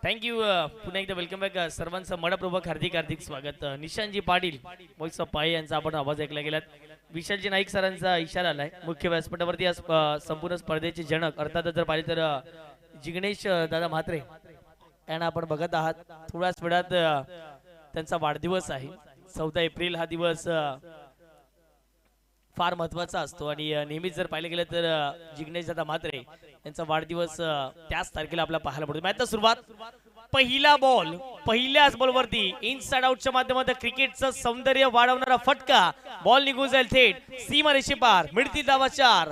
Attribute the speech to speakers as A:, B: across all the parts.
A: Thank you. पुन्हा एकदा welcome back. सर्वांचं मनपूर्वक हार्दिक हार्दिक स्वागत. निशांतजी पाटील मोहित पाये यांचा आपण आवाज ऐकला गेलात. विशालजी नाईक सरांचा इशारा आलाय. मुख्य व्यासपीठावरती आज संपूर्ण स्पर्धेचे जनक अर्थातच जर पाहिले तर जिग्नेश दादा म्हात्रे यांना आपण बघत आहात. थोड्याच वेळात त्यांचा वाढदिवस आहे. 14 एप्रिल हा दिवस फार महत्वाचा असतो आणि नेहमीच जर पाहिलं गेलं तर जिग्नेश दादा म्हात्रे यांचा वाढदिवस त्याच तारखेला आपल्याला पाहायला मिळतो. मॅचचा सुरुवात, पहिला बॉल, पहिल्याच बॉलवरती इनसाइड आउटच्या माध्यमातून क्रिकेटचं सौंदर्य वाढवणारा फटका. बॉल निघून जाईल थेट सीमारेषे पार. मिळतील धावा 4.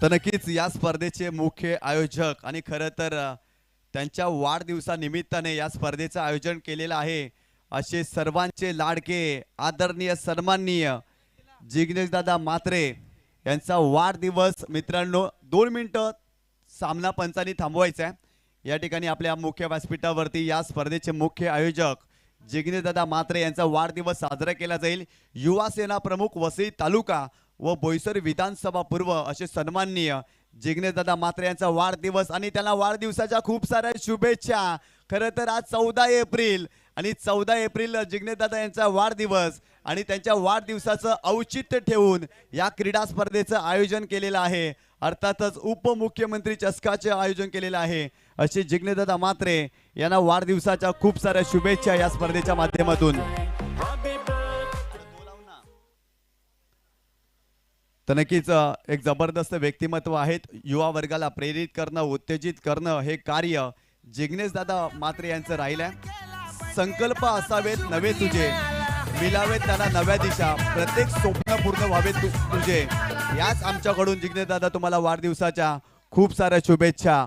B: तर नक्कीच या स्पर्धेचे मुख्य आयोजक आणि खरं तर त्यांच्या वाढदिवसानिमित्ताने या स्पर्धेचं आयोजन केलेलं आहे असे सर्वांचे लाडके आदरणीय सन्माननीय जिग्नेशदादा म्हात्रे यांचा वाढदिवस मित्रांनो 2 मिनिटं सामना पंचांनी थांबवायचा आहे। या ठिकाणी आपल्या मुख्य व्यासपीठावरती या स्पर्धेचे मुख्य आयोजक जिग्नेशदादा म्हात्रे यांचा वाढदिवस साजरा केला जाईल। युवा सेना प्रमुख वसई तालुका व बोईसर विधानसभा पूर्व असे सन्माननीय जिग्नेशदादा म्हात्रे यांचा वाढदिवस आणि त्यांना वाढदिवसाच्या खूप साऱ्या शुभेच्छा। खरं तर आज 14 एप्रिल आणि 14 एप्रिल जिग्नेशदादा यांचा वाढदिवस आणि त्यांच्या वाढदिवसाचं औचित्य ठेवून या क्रीडा स्पर्धेचं आयोजन केलेलं आहे। अर्थातच उपमुख्यमंत्री चषकाचे आयोजन केलेलं आहे असे जिग्नेशदादा म्हात्रे यांना वाढदिवसाच्या खूप साऱ्या शुभेच्छा या स्पर्धेच्या माध्यमातून। तर नक्कीच एक जबरदस्त व्यक्तिमत्व आहेत। युवा वर्गाला प्रेरित करणं उत्तेजित करणं हे कार्य जिग्नेशदादा म्हात्रे यांचं राहिलं आहे। संकल्प असावेत नवे तुझे मिळावेत त्यांना नव्या दिशा प्रत्येक स्वप्न पूर्ण व्हावे तुझे याच आमच्याकडून जिग्नेशदादा तुम्हाला वाढदिवसाच्या खूप साऱ्या शुभेच्छा।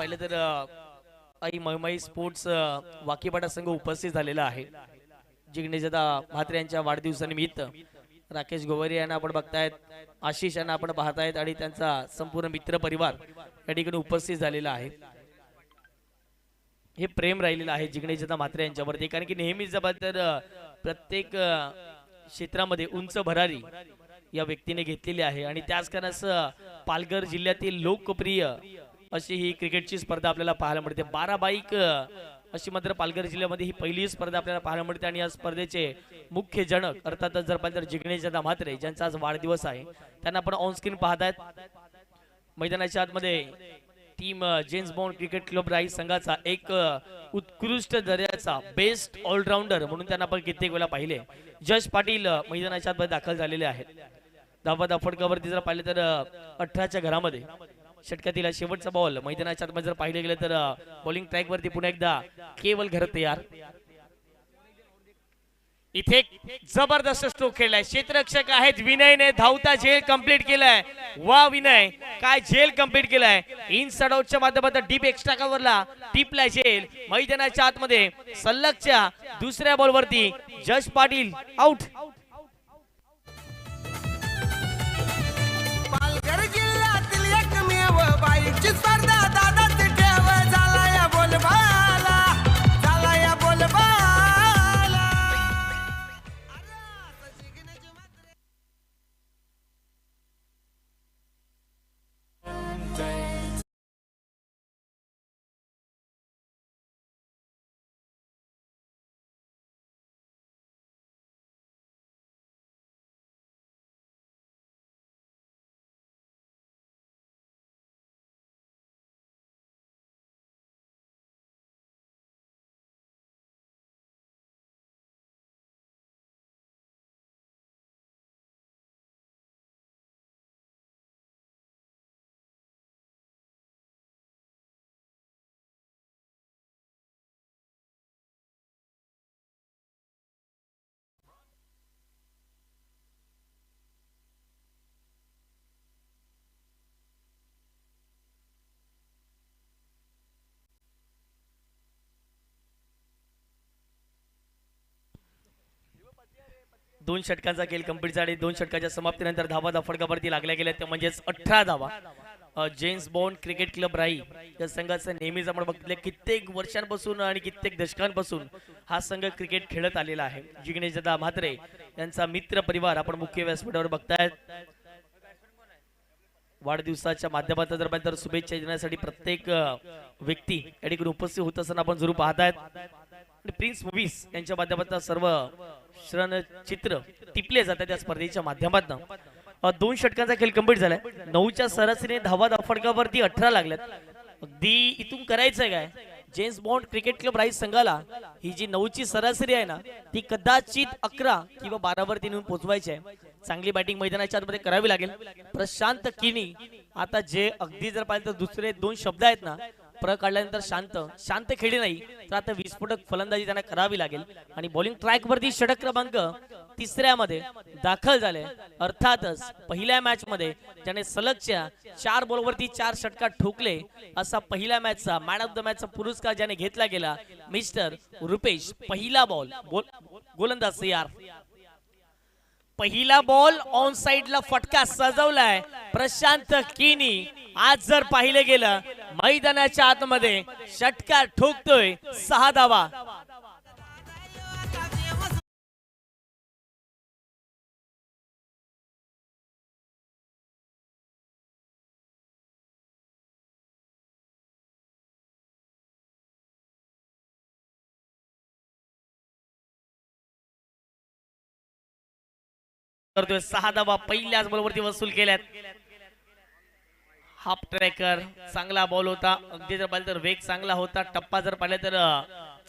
A: पाहिलं तर आई महिमाई स्पोर्ट्स वाकीपाटा संघ उपस्थित झालेला आहे. जिग्नेशदा म्हात्रे यांच्या वाढदिवसानिमित्त राकेश गोवारी यांना आपण बघतायत, आशिष यांना आपण पाहतायत आणि त्यांचा संपूर्ण मित्र परिवार या ठिकाणी उपस्थित झालेला आहे. हे प्रेम राहिलेलं आहे जिग्नेशदा म्हात्रे यांच्यावरती, कारण की नेहमीच जबाबदार प्रत्येक क्षेत्रामध्ये उंच भरारी या व्यक्तीने घेतलेली आहे आणि त्याच कारणास पालघर जिल्ह्यातील लोकप्रिय अशी ही क्रिकेटची स्पर्धा आपल्याला पाहायला मिळते. 12 बाईक अशी मात्र पालघर जिल्ह्यामध्ये ही पहिली स्पर्धा आपल्याला पाहायला मिळते आणि या स्पर्धेचे मुख्य जनक अर्थातच जर पाहिलं तर जिग्नेशदा म्हात्रे ज्यांचा आज वाढदिवस आहे त्यांना आपण ऑन स्क्रीन पाहतायत. मैदानाच्या आतमध्ये team James bond cricket club राई संघाचा एक उत्कृष्ट दर्जाचा बेस्ट ऑलराऊंडर म्हणून त्यांना आपण कित्येक वेळा पाहिले जश पाटील मैदानाच्या आतमध्ये दाखल झालेले आहेत. धावा फटकावरती जर पाहिले तर 18च्या घरामध्ये षटकातील शेवटचा बॉल मैदानाच्या आतमध्ये जर पाहिले गेले तर बॉलिंग ट्रॅक वरती पुन्हा एकदा केवल घर तयार. इथे जबरदस्त स्ट्रोक खेळलाय, क्षेत्ररक्षक आहेत विनयने धावता झेल कंप्लीट केलाय. वा विनय, काय झेल कंप्लीट केलाय. इनसाइड आउटच्या माध्यमातून डीप एक्स्ट्रा कव्हरला टिपलाय झेल. मैदानाच्या आतमध्ये सलगच्या दुसऱ्या बॉलवरती जश पाटील आउट.
C: पालघर जिल्ह्यातील एकमेव बाईकची स्पर्धा दादाच ठेव झाला या बोलबाला, झाला या बोलबाला.
A: दोन षटकांचा खेळ कंप्लीट झाला. 2 षटकाच्या समाप्तीनंतर धावा फटकावरती लागल्या गेल्या त्या म्हणजेच 18 धावा. जेम्स बॉन्ड क्रिकेट क्लब राई या संघाचं नेहमीच आपण बघितलं कित्येक वर्षांपासून आणि कित्येक दशकांपासून हा संघ क्रिकेट खेळत आलेला आहे. जिग्नेशदा म्हात्रे यांचा मित्र परिवार आपण मुख्य व्यासपीठावर बघतायत. वाढदिवसाच्या माध्यमातून जर पाहिलं तर शुभेच्छा देण्यासाठी प्रत्येक व्यक्ती या ठिकाणी उपस्थित होत असताना आपण जरूर पाहतायत. प्रिन्स मूव्हीज यांच्या माध्यमातून सर्व चित्र टिपले जातात त्या स्पर्धेच्या माध्यमातून. 2 षटकांचा खेळ कंप्लीट झालाय. 9च्या सरासरीने धावा फटकावरती 18 लागल्यात. अगदी इथून करायचंय काय, James bond cricket club rice संघाला ही जी 9ची सरासरी आहे ना ती कदाचित 11 किंवा 12 वरती नेऊन पोहोचवायची आहे. चांगली बॅटिंग मैदानाच्या आतमध्ये करावी लागेल. प्रशांत किनी आता जे अगदी जर पाहिलं तर दुसरे 2 शब्द आहेत ना काढल्यानंतर शांत खेळली नाही तर आता विस्फोटक फलंदाजी त्यांना करावी लागेल. आणि बॉलिंग ट्रॅक वरती षटक क्रमांक 3ऱ्या मध्ये दाखल झाले. अर्थातच पहिल्या मॅच मध्ये त्याने सलगच्या 4 बॉलवरती 4 षटकार ठोकले असा पहिल्या मॅचचा मॅन ऑफ द मॅचचा पुरस्कार ज्याने घेतला गेला मिस्टर रुपेश. पहिला बॉल गोलंदाज तयार. पहिला बॉल ऑन साइडला फटका सजवलाय प्रशांत किनी. आज जर पाहिले गेलं मैदानाच्या आतमध्ये षटकार ठोकतोय 6 धावा. करतोय 6 धावा पहिल्याच बॉलवरती वसूल केल्यात. हाफ ट्रॅकर चांगला बॉल होता. अगदी जर पाहिलं तर वेग चांगला होता. टप्पा जर पाहिलं तर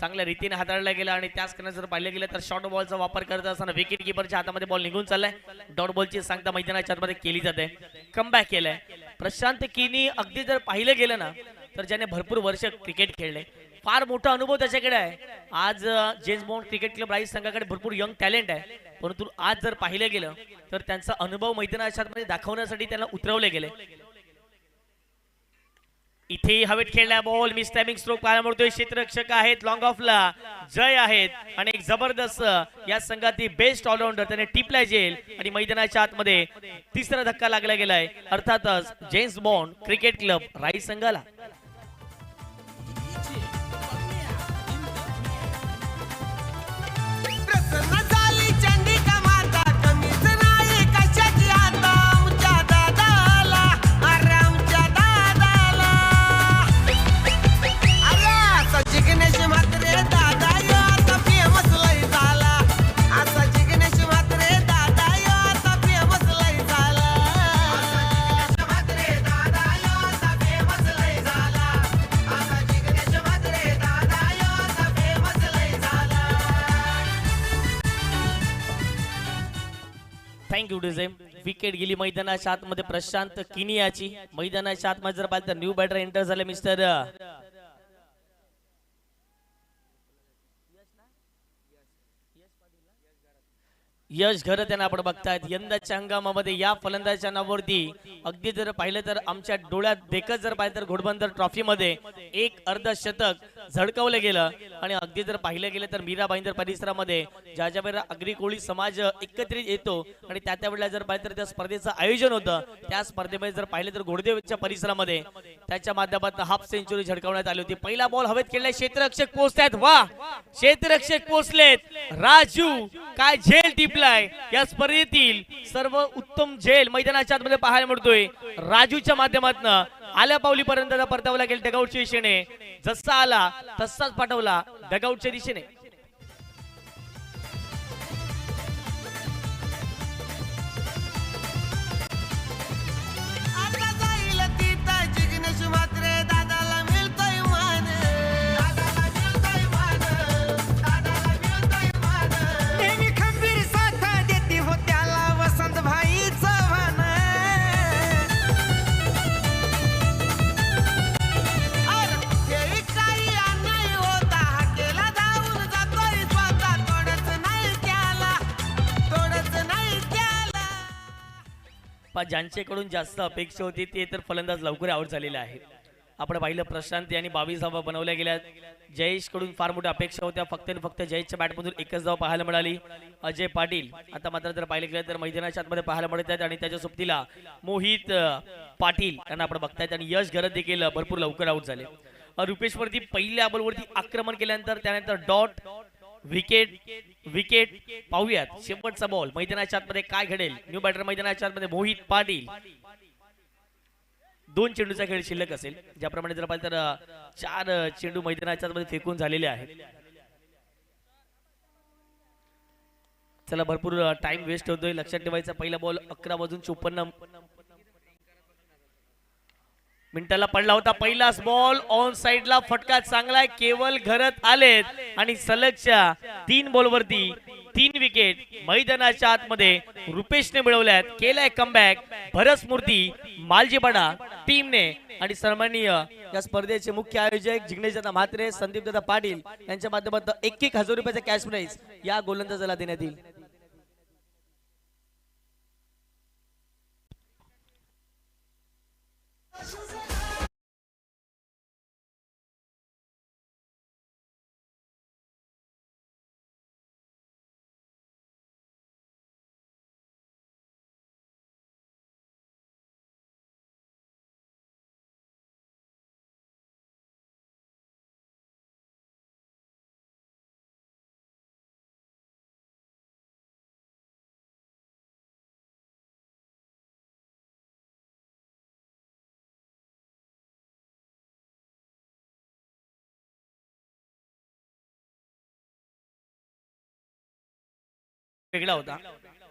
A: चांगल्या रीतीने हाताळला गेला आणि त्याच कारणाने जर पाहिलं गेलं तर शॉर्ट बॉलचा वापर करत असताना विकेट किपरच्या हातामध्ये बॉल निघून चाललाय. डॉट बॉलची सांगता मैदानाच्या आतमध्ये केली जाते. कमबॅक केलंय प्रशांत किनी. अगदी जर पाहिलं गेलं ना तर ज्याने भरपूर वर्ष क्रिकेट खेळले, फार मोठा अनुभव त्याच्याकडे आहे. आज James bond cricket club rice संघाकडे भरपूर यंग टॅलेंट आहे, परंतु आज जर पाहिलं गेलं तर त्यांचा अनुभव मैदानाच्या आतमध्ये दाखवण्यासाठी त्यांना उतरवले गेले. इथे हवेत खेळला बॉल मिस टायमिंग स्ट्रोक पाहायला मिळतोय. क्षेत्ररक्षक आहेत लॉंग ऑफला जय आहेत आणि एक जबरदस्त या संघातील बेस्ट ऑलराऊंडर त्याने टिपला जेल आणि मैदानाच्या आतमध्ये तिसरा धक्का लागला गेलाय अर्थातच जेम्स बॉन्ड क्रिकेट क्लब राई संघाला.
C: प्रसन्न झाली चंडिका माता कमीच नाही कशाची आता आमच्या दादाला अरे आमच्या दादाला अरे असा जिग्नेश म्हात्रे दादा यो आता फेमस लय झाला असा जिग्नेश म्हात्रे दादा यो आता फेमस लय झाला असा जिग्नेश म्हात्रे दादा यो आता फेमस लय झाला असा जिग्नेश म्हात्रे दादा यो आता फेमस लय झाला.
A: थँक्यू डिझेम. विकेट गेली मैदानाच्या आतमध्ये प्रशांत किनियाची. मैदानाच्या आतमध्ये जर पाहिलं तर न्यू बॅटर एंटर झाले मिस्टर यश घर त्यांना आपण बघतायत. यंदाच्या हंगामामध्ये या फलंदाजाच्या नावावरती अगदी जर पाहिलं तर आमच्या डोळ्यात देखत जर पाहिलं तर घोडबंदर ट्रॉफी मध्ये एक अर्धशतक झळकवलं गेलं आणि अगदी जर पाहिलं गेलं तर मीरा भाईंदर परिसरामध्ये ज्या ज्या वेळेला आगरी कोळी समाज एकत्रित येतो आणि त्या वेळेला जर पाहिलं तर त्या स्पर्धेचं आयोजन होतं त्या स्पर्धेमध्ये जर पाहिलं तर घोडदेवच्या परिसरामध्ये त्याच्या माध्यमातून हाफ सेंचुरी झळकवण्यात आली होती. पहिला बॉल हवेत खेळलाय. क्षेत्ररक्षक पोहोचतायत. वा क्षेत्ररक्षक पोहोचलेत. राजू काय झेल टिपलाय. या स्पर्धेतील सर्व उत्तम झेल मैदानाच्या आतमध्ये पाहायला मिळतोय. राजूच्या माध्यमातून आल्या पावलीपर्यंत परतावला गेला डगआउटच्या दिशेने. जसा आला तसाच पाठवला डगआउटच्या दिशेने.
C: आता जाईल तिथं जिग्नेश म्हात्रे दादाला मिळतोय मान दादाला मिळतोय मान दादाला मिळतोय मान नेहमी खंबीर साथ देते हो त्याला वसंत भाई चव्हाण अरे हे काही अन्याय होता हाकेला धावून जातोय स्वतः तोडच नाही त्याला
A: ज्यांच्याकडून जास्त अपेक्षा होती ते तर फलंदाज लवकर आउट झालेले आहे. आपण पाहिलं प्रशांत यांनी 22 धावा बनवल्या गेल्या. जयेश कडून फार मोठ्या अपेक्षा होत्या. फक्त आणि फक्त जयेशच्या बॅटमधून एकच धाव पाहायला मिळाली. अजय पाटील आता मात्र जर पाहिलं गेलं तर मैदानाच्या आतमध्ये पाहायला मिळत आहेत आणि त्याच्या सोबतीला मोहित पाटील यांना आपण बघतायत आणि यश घरत देखील भरपूर लवकर आउट झाले. रुपेश वरती पहिल्या बॉलवरती आक्रमण केल्यानंतर त्यानंतर डॉट विकेट विकेट पाहूयात शेवटचा बॉल मैदानाच्या आतमध्ये काय घडेल. न्यू बॅटर मैदानाच्या आतमध्ये मोहित पाटील. 2 चेंडूचा खेळ शिल्लक असेल. ज्याप्रमाणे जर पाहिलं तर 4 चेंडू मैदानाच्या आतमध्ये फेकून झालेले आहेत. चला भरपूर टाइम वेस्ट होतोय. लक्षात ठेवायचा पहिला बॉल 11:54 मिनिटाला पडला होता. पहिलाच बॉल ऑन साइडला फटका चांगला आहे. केवळ घरत आलेत आणि सलगच्या 3 बॉलवरती 3 विकेट मैदानाच्या आतमध्ये रुपेशने मिळवल्यात. केलाय कमबॅक भरत मूर्ती मालजीपाडा टीमने आणि सन्माननीय या स्पर्धेचे मुख्य आयोजक जिग्नेशदादा म्हात्रे संदीपदादा पाटील यांच्या माध्यमातून 1,000 रुपयाचा कॅश प्राइज या गोलंदाजाला देण्यात येईल. वेगळा होता.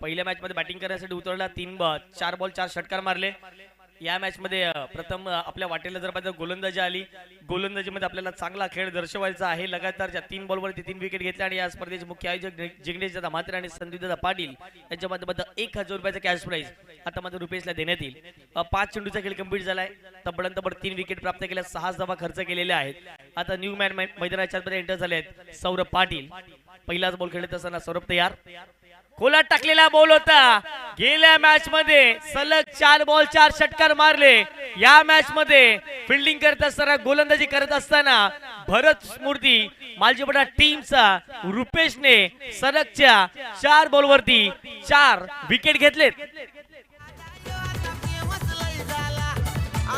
A: पहिल्या मॅच मध्ये बॅटिंग करण्यासाठी उतरला. 4 बॉल 4 षटकार मारले. या मॅच मध्ये प्रथम आपल्या वाटेला जर पाहिजे गोलंदाजी आली. गोलंदाजीमध्ये आपल्याला चांगला खेळ दर्शवायचा आहे. लगातारच्या 3 बॉलवरती 3 विकेट घेतल्या आणि या स्पर्धेचे मुख्य आयोजक जिग्नेशदादा म्हात्रे आणि संदीपदादा पाटील यांच्या माध्यमातून 1,000 रुपयाचा कॅश प्राइज आता मात्र रुपेशला देण्यात येईल. 5 चेंडूचा खेळ कंप्लीट झालाय. तब्बड 3 विकेट प्राप्त केल्या. 6 धावा खर्च केलेल्या आहेत. आता न्यू मॅन मैदानाच्या आतमध्ये एंटर झाले आहेत सौरभ पाटील. पहिलाच बॉल खेळत असताना सौरभ तयार. खोलात टाकलेला बॉल होता. गेल्या मॅच मध्ये सलग 4 बॉल 4 षटकार मारले. या मॅच मध्ये फिल्डिंग करत असताना गोलंदाजी करत असताना भरत स्मृती मालजीपडा टीमचा रुपेशने सलगच्या 4 बॉल वरती 4 विकेट घेतलेत.
C: आता फेमस लय झाला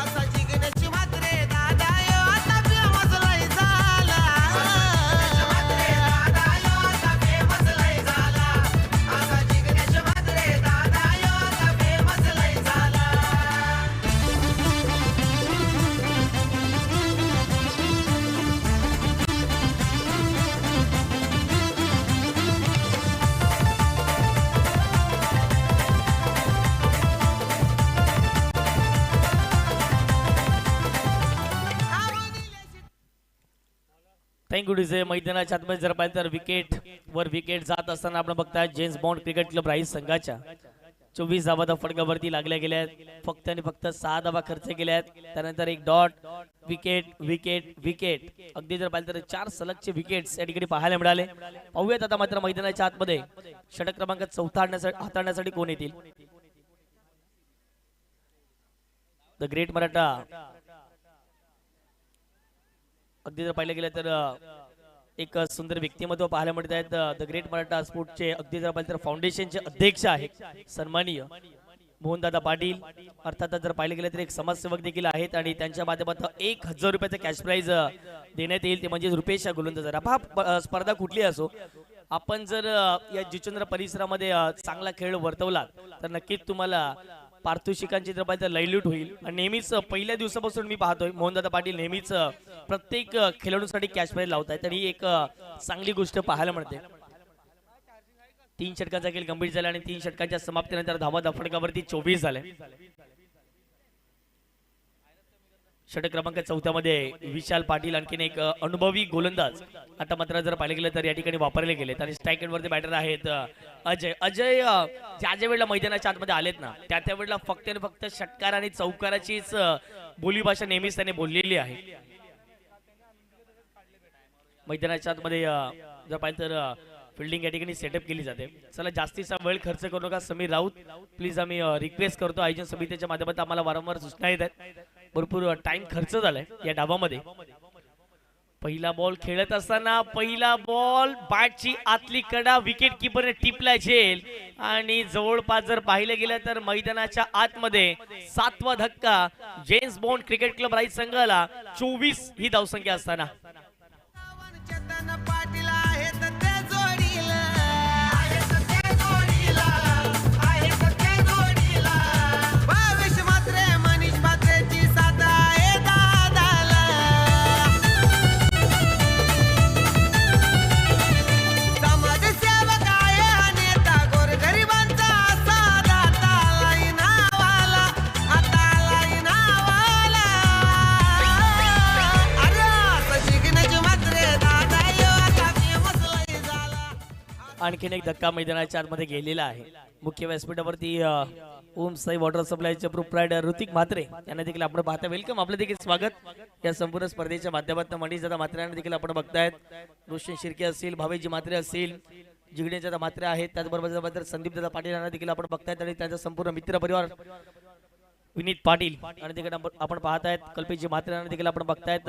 C: असा जिंकण्याची मात्रे दादा यो आता फेमस लय झाला आता फेमस लय झाला असा जिंकण्याची मात्रे दादा यो आता फेमस लय झाला
A: थँक्यू डीजे. मैदानाच्या आतमध्ये जर पाहिलं तर विकेट वर विकेट जात असताना आपण बघताय James bond cricket club rice संघाच्या 24 धावा फटकावरती लागल्या गेल्या आहेत. फक्त आणि फक्त 6 धावा खर्च केल्या आहेत. त्यानंतर एक डॉट विकेट विकेट विकेट अगदी जर पाहिलं तर 4 सलगचे विकेट्स या ठिकाणी पाहायला मिळाले. पाहूयात आता मात्र मैदानाच्या आतमध्ये षटक क्रमांक 4 हाताळण्यासाठी कोण येतील. द ग्रेट मराठा अगदी जर पाहिलं गेलं तर एक सुंदर व्यक्तिमत्व पाहायला मिळत आहेत. द ग्रेट मराठा स्पोर्टचे अगदी जर पाहिलं तर फाउंडेशनचे अध्यक्ष आहेत सन्माननीय मोहनदादा पाटील. अर्थातच जर पाहिलं गेलं तर एक समाजसेवक देखील आहेत आणि त्यांच्या माध्यमातून 1000 रुपयाचं कॅश प्राइज देण्यात येईल. ते म्हणजे रुपेश या गोलंदाजाला. पहा स्पर्धा कुठली असो, आपण जर या जिचंद्र परिसरामध्ये चांगला खेळ वर्तवला तर नक्कीच तुम्हाला पारितोषिकांची जर पाहिजे लयलूट होईल. आणि नेहमीच पहिल्या दिवसापासून मी पाहतोय मोहनदादा पाटील नेहमीच प्रत्येक खेळाडूसाठी कॅश प्राइज लावतायत आणि एक चांगली गोष्ट पाहायला मिळते. 3 षटकांचा खेळ गंभीर झाला आणि 3 षटकांच्या समाप्तीनंतर धावा फटकावरती 24 झाले. षटक क्रमांक 4 मध्ये विशाल पाटील आणखीन एक अनुभवी गोलंदाज आता मात्र जर पाहिलं गेलं तर या ठिकाणी वापरले गेलेत. आणि स्ट्राईक वरती बॅटर आहेत अजय. अजय ज्या वेळेला मैदानाच्या आतमध्ये आलेत ना त्या वेळेला फक्त आणि फक्त षटकार आणि चौकाराचीच बोलीभाषा नेहमीच त्याने बोललेली आहे. मैदानाच्या आतमध्ये जर पाहिलं तर फिल्डिंग या ठिकाणी सेटअप केली जाते. चला जास्तीचा वेळ खर्च करू नका समीर राऊत प्लीज. आम्ही रिक्वेस्ट करतो आयोजन समितीच्या माध्यमातून आम्हाला वारंवार सूचना येत आहेत. भरपूर टाइम खर्च झालाय या डावामध्ये. पहिला बॉल खेळत असताना पहिला बॉल बॅटची आतली कडा विकेट किपरने टिपला झेल आणि जवळपास जर पाहिलं गेलं तर मैदानाच्या आतमध्ये 7वा धक्का James bond cricket club rice संघाला 24 ही धावसंख्या असताना
C: चेतन पाटील आहेत ते जोडीला आहेत ते जोडीला आहेत ते जोडीला भावेश मात्रे मनीष मात्रेची साथ आहे दादाला समाजसेवक आहे नेता गोरगरिबांचा असा दाताला इनावाला हाताला इनावाला अरे असं जिंकण्याची मात्रे
A: आणखीन एक धक्का मैदानाच्या आतमध्ये गेलेला आहे. मुख्य व्यासपीठावरती ओम साई वॉटर सप्लायचे प्रोप्रायटर ऋतिक म्हात्रे यांना देखील आपण पाहता. वेलकम, आपलं देखील स्वागत या संपूर्ण स्पर्धेच्या माध्यमातून. मनीषदादा म्हात्रे यांना देखील आपण बघतायत. रोशन शिर्के असतील, भावेजी म्हात्रे असतील, जिगणेदादा म्हात्रे आहेत, त्याचबरोबर संदीप दादा पाटील यांना देखील आपण बघतायत आणि त्यांचा संपूर्ण मित्र परिवार विनीत पाटील आणि देखील आपण पाहतायत. कल्पेशजी म्हात्रे यांना देखील आपण बघतायत.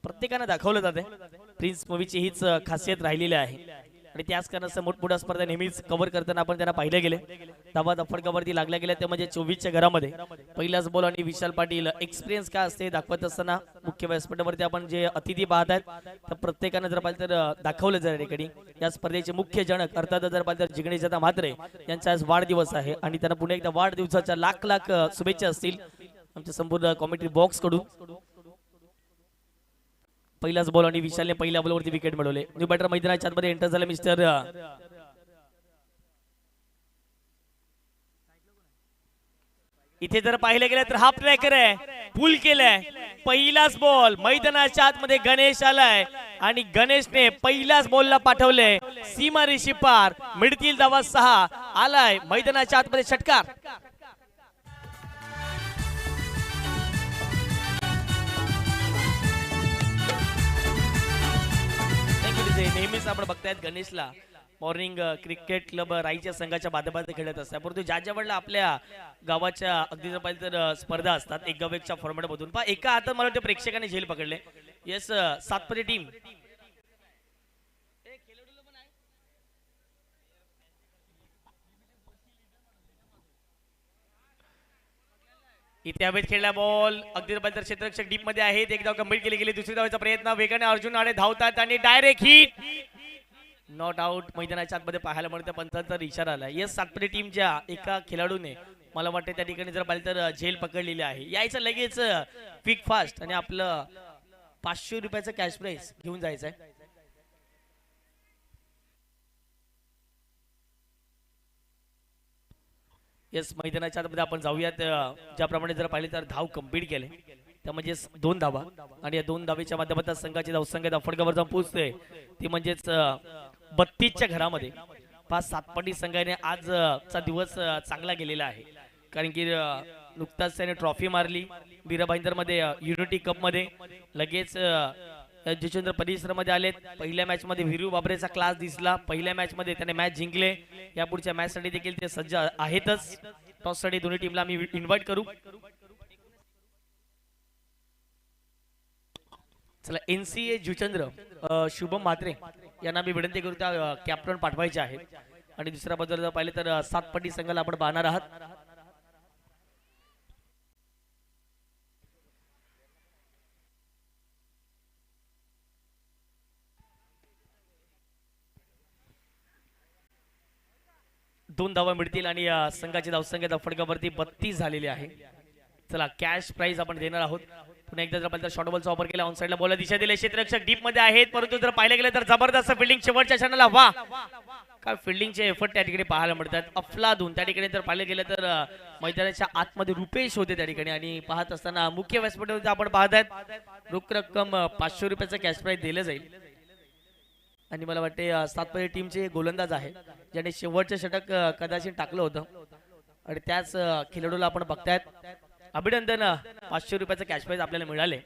A: प्रत्येकाने दाखवलं जाते प्रिन्स मूवीची हीच खासियत राहिलेली आहे आणि त्याच कारणास्तव मोठमोठ्या स्पर्धा नेहमीच कव्हर करताना आपण त्यांना पाहिले गेले. धावा फटकावरती लागल्या गेल्या ते म्हणजे 24च्या घरामध्ये पहिलाच बॉल. आणि विशाल पाटील एक्सपिरियन्स काय असते दाखवत असताना मुख्य व्यासपीठावरती आपण जे अतिथी पाहतात तर प्रत्येकानं जर पाहिलं तर दाखवलं जाईल ठिकाणी. या स्पर्धेचे मुख्य जनक अर्थात जर पाहिलं तर जिगणेशदादा म्हात्रे यांचा आज वाढदिवस आहे आणि त्यांना पुन्हा एकदा वाढदिवसाच्या लाख लाख शुभेच्छा असतील आमच्या संपूर्ण कॉमेंट्री बॉक्स कडून. पहिलाच बॉल आणि विशालने पहिल्या बॉलवरती विकेट मिळवले. न्यू बॅटर मैदानाच्या आतमध्ये एंटर झाले मिस्टर इथे जर पाहिलं गेलं तर हाफ ट्रॅकर आहे, पुल केलाय. पहिलाच बॉल मैदानाच्या आतमध्ये गणेश आलाय आणि गणेशने पहिल्याच बॉलला पाठवले सीमा रेषे पार. मिळतील धावा 6 आलाय मैदानाच्या आतमध्ये षटकार. नेहमीच आपण बघतायत गणेशला मॉर्निंग क्रिकेट क्लब राईच्या संघाच्या माध्यमातून खेळत असतात, परंतु ज्या ज्या वेळेला आपल्या गावाच्या अगदी जर पाहिजे तर स्पर्धा असतात एक गाव एकच्या फॉर्मॅट मधून पहा एका हातात मला वाटतं प्रेक्षकांनी झेल पकडले. येस सातपदी टीम इथे हवेत खेळला बॉल अगदी तर क्षेत्ररक्षक डीप मध्ये आहेत. एक धाव कंप्लीट केली गेली. दुसरी धावाचा प्रयत्न वेगाने अर्जुन आडे धावतात आणि डायरेक्ट हिट नॉट आउट मैदानाच्या आतमध्ये पाहायला मिळतं. पंचांचा इशारा आला. येस सातपडी टीमच्या एका खेळाडूने मला वाटतं त्या ठिकाणी जर पाहिलं तर झेल पकडलेली आहे. यायचं लगेच क्विक फास्ट आणि आपलं 500 रुपयाचं कॅश प्राइस घेऊन जायचं आहे. येस मैदानाच्या आतमध्ये आपण जाऊयात. ज्याप्रमाणे जर पाहिले तर धाव कंप्लीट केले त्या म्हणजेच 2 धावा आणि या 2 धावेच्या माध्यमातून संघाची धावसंख्या दफडगावर जाऊन पोहोचते ती म्हणजेच 32च्या घरामध्ये. 5 सातपडी संघाने आजचा दिवस चांगला गेलेला आहे कारण की नुकताच त्याने ट्रॉफी मारली वीरा भाईंदर मध्ये युनिटी कप मध्ये. लगेच जयचंद्र परिसरामध्ये आलेत. पहिल्या मॅच मध्ये वीरू बाबरेचा क्लास दिसला. पहिल्या मॅच मध्ये त्याने मॅच जिंकले. या पुढच्या मॅच साठी देखील ते सज्ज आहेतच. टॉस साठी दोन्ही टीमला आम्ही इन्व्हाइट करू. चला एनसीए जुचंद्र शुभम म्हात्रे यांना मी विनंती करू त्या कॅप्टन पाठवायचे आहे. आणि दुसऱ्या बाजूला जर पाहिले तर सातपट्टी संघाला आपण पाहणार आहात. दोन धावा मिळतील आणि संघाची धावसंख्या दफडगावरती 32 झालेली आहे. चला कॅश प्राइज आपण देणार आहोत. पुन्हा एकदा जर पाहिलं शॉर्ट बॉलचा वापर केला ऑन साइडला बॉल दिशा दिली. क्षेत्ररक्षक डीप मध्ये आहेत परंतु जर पाहिलं गेलं तर जबरदस्त फिल्डिंग शेवटच्या क्षणाला. वा काय फिल्डिंगचे एफर्ट त्या ठिकाणी पाहायला मिळतात. अफलादून त्या ठिकाणी जर पाहिलं गेलं तर मैदानाच्या आतमध्ये रुपेश होते त्या ठिकाणी. आणि पाहत असताना मुख्य व्यासपीठावर आपण पाहत आहेत रोख रक्कम 500 रुपयाचं कॅश प्राइज दिलं जाईल. आणि मला वाटते सातपदी टीमचे गोलंदाज आहे ज्याने शेवटचं षटक कदाचित टाकलं होतं आणि त्याच खेळाडूला आपण बघतायत. अभिनंदन 500 रुपयाचं कॅश प्राइज आपल्याला मिळाले.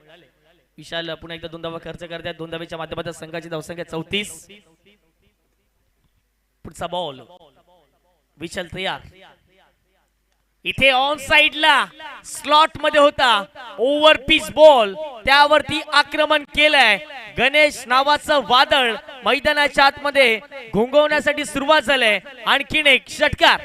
A: विशाल पुन्हा एकदा 2 धावा खर्च करतात. 2 धावेच्या माध्यमातून संघाची धावसंख्या 34. पुढचा बॉल विशाल तयार. इथे ऑन साइडला स्लॉट मध्ये होता ओव्हर पिच बॉल त्यावरती आक्रमण केलंय. गणेश नावाचं वादळ मैदानाच्या आतमध्ये घुंगवण्यासाठी सुरुवात झाली. आणखीन एक षटकार.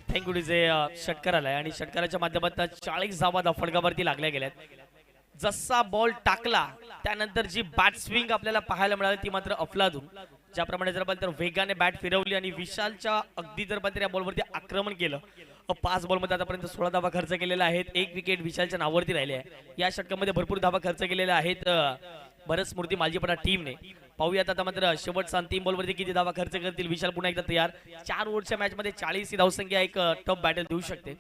A: Thank you DJ. षटकार आलाय आणि षटकाराच्या माध्यमातून 40 धावा दफडगावरती लागल्या गेल्यात. जसा बॉल टाकला त्यानंतर जी बॅट स्विंग आपल्याला पाहायला मिळाली ती मात्र अफलातून. ज्याप्रमाणे जर तर वेगाने बॅट फिरवली आणि विशालच्या अगदी जर या बॉलवरती आक्रमण केलं. 5 बॉलमध्ये आतापर्यंत 16 धावा खर्च केलेला आहेत. 1 विकेट विशालच्या नावावरती राहिली आहे. या षटकामध्ये भरपूर धावा खर्च केलेल्या आहेत भरत स्मृती मालजीपडा टीमने. पाहूयात आता मात्र शेवटचा 3 बॉलवरती किती धावा खर्च करतील. विशाल पुन्हा एकदा तयार. 4 ओव्हरच्या मॅच मध्ये 40 ही धावसंख्या एक टफ बॅटल देऊ शकते.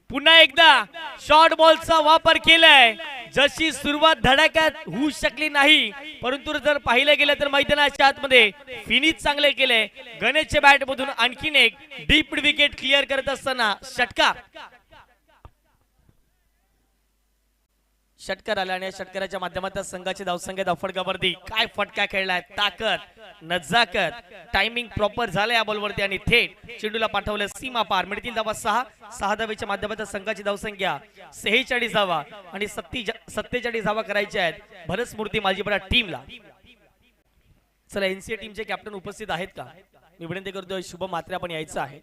A: पुन्हा एकदा शॉर्ट बॉलचा वापर केलाय. जशी सुरुवात धडाक्यात होऊ शकली नाही परंतु जर पाहिलं गेलं तर मैदानाच्या आतमध्ये फिनिश चांगले केले. गणेशच्या बॅट मधून आणखीन एक डीप विकेट क्लिअर करत असताना षटकार. षटकार आला आणि षटकाराच्या माध्यमातून संघाची धावसंख्या दफडगावरती काय फटका खेळलाय. ताकद नजाकत टायमिंग प्रॉपर झालं या बॉलवरती आणि थेट चेंडूला पाठवलं सीमा पार. मिळतील धावा 6 धावेच्या माध्यमातून संघाची धावसंख्या 46 धावा आणि 47 धावा करायच्या आहेत भरत स्मृती मालजीपडा टीमला. चला एनसीए टीमचे कॅप्टन उपस्थित आहेत का मी विनंती करतोय. शुभम म्हात्रे आपण यायचं आहे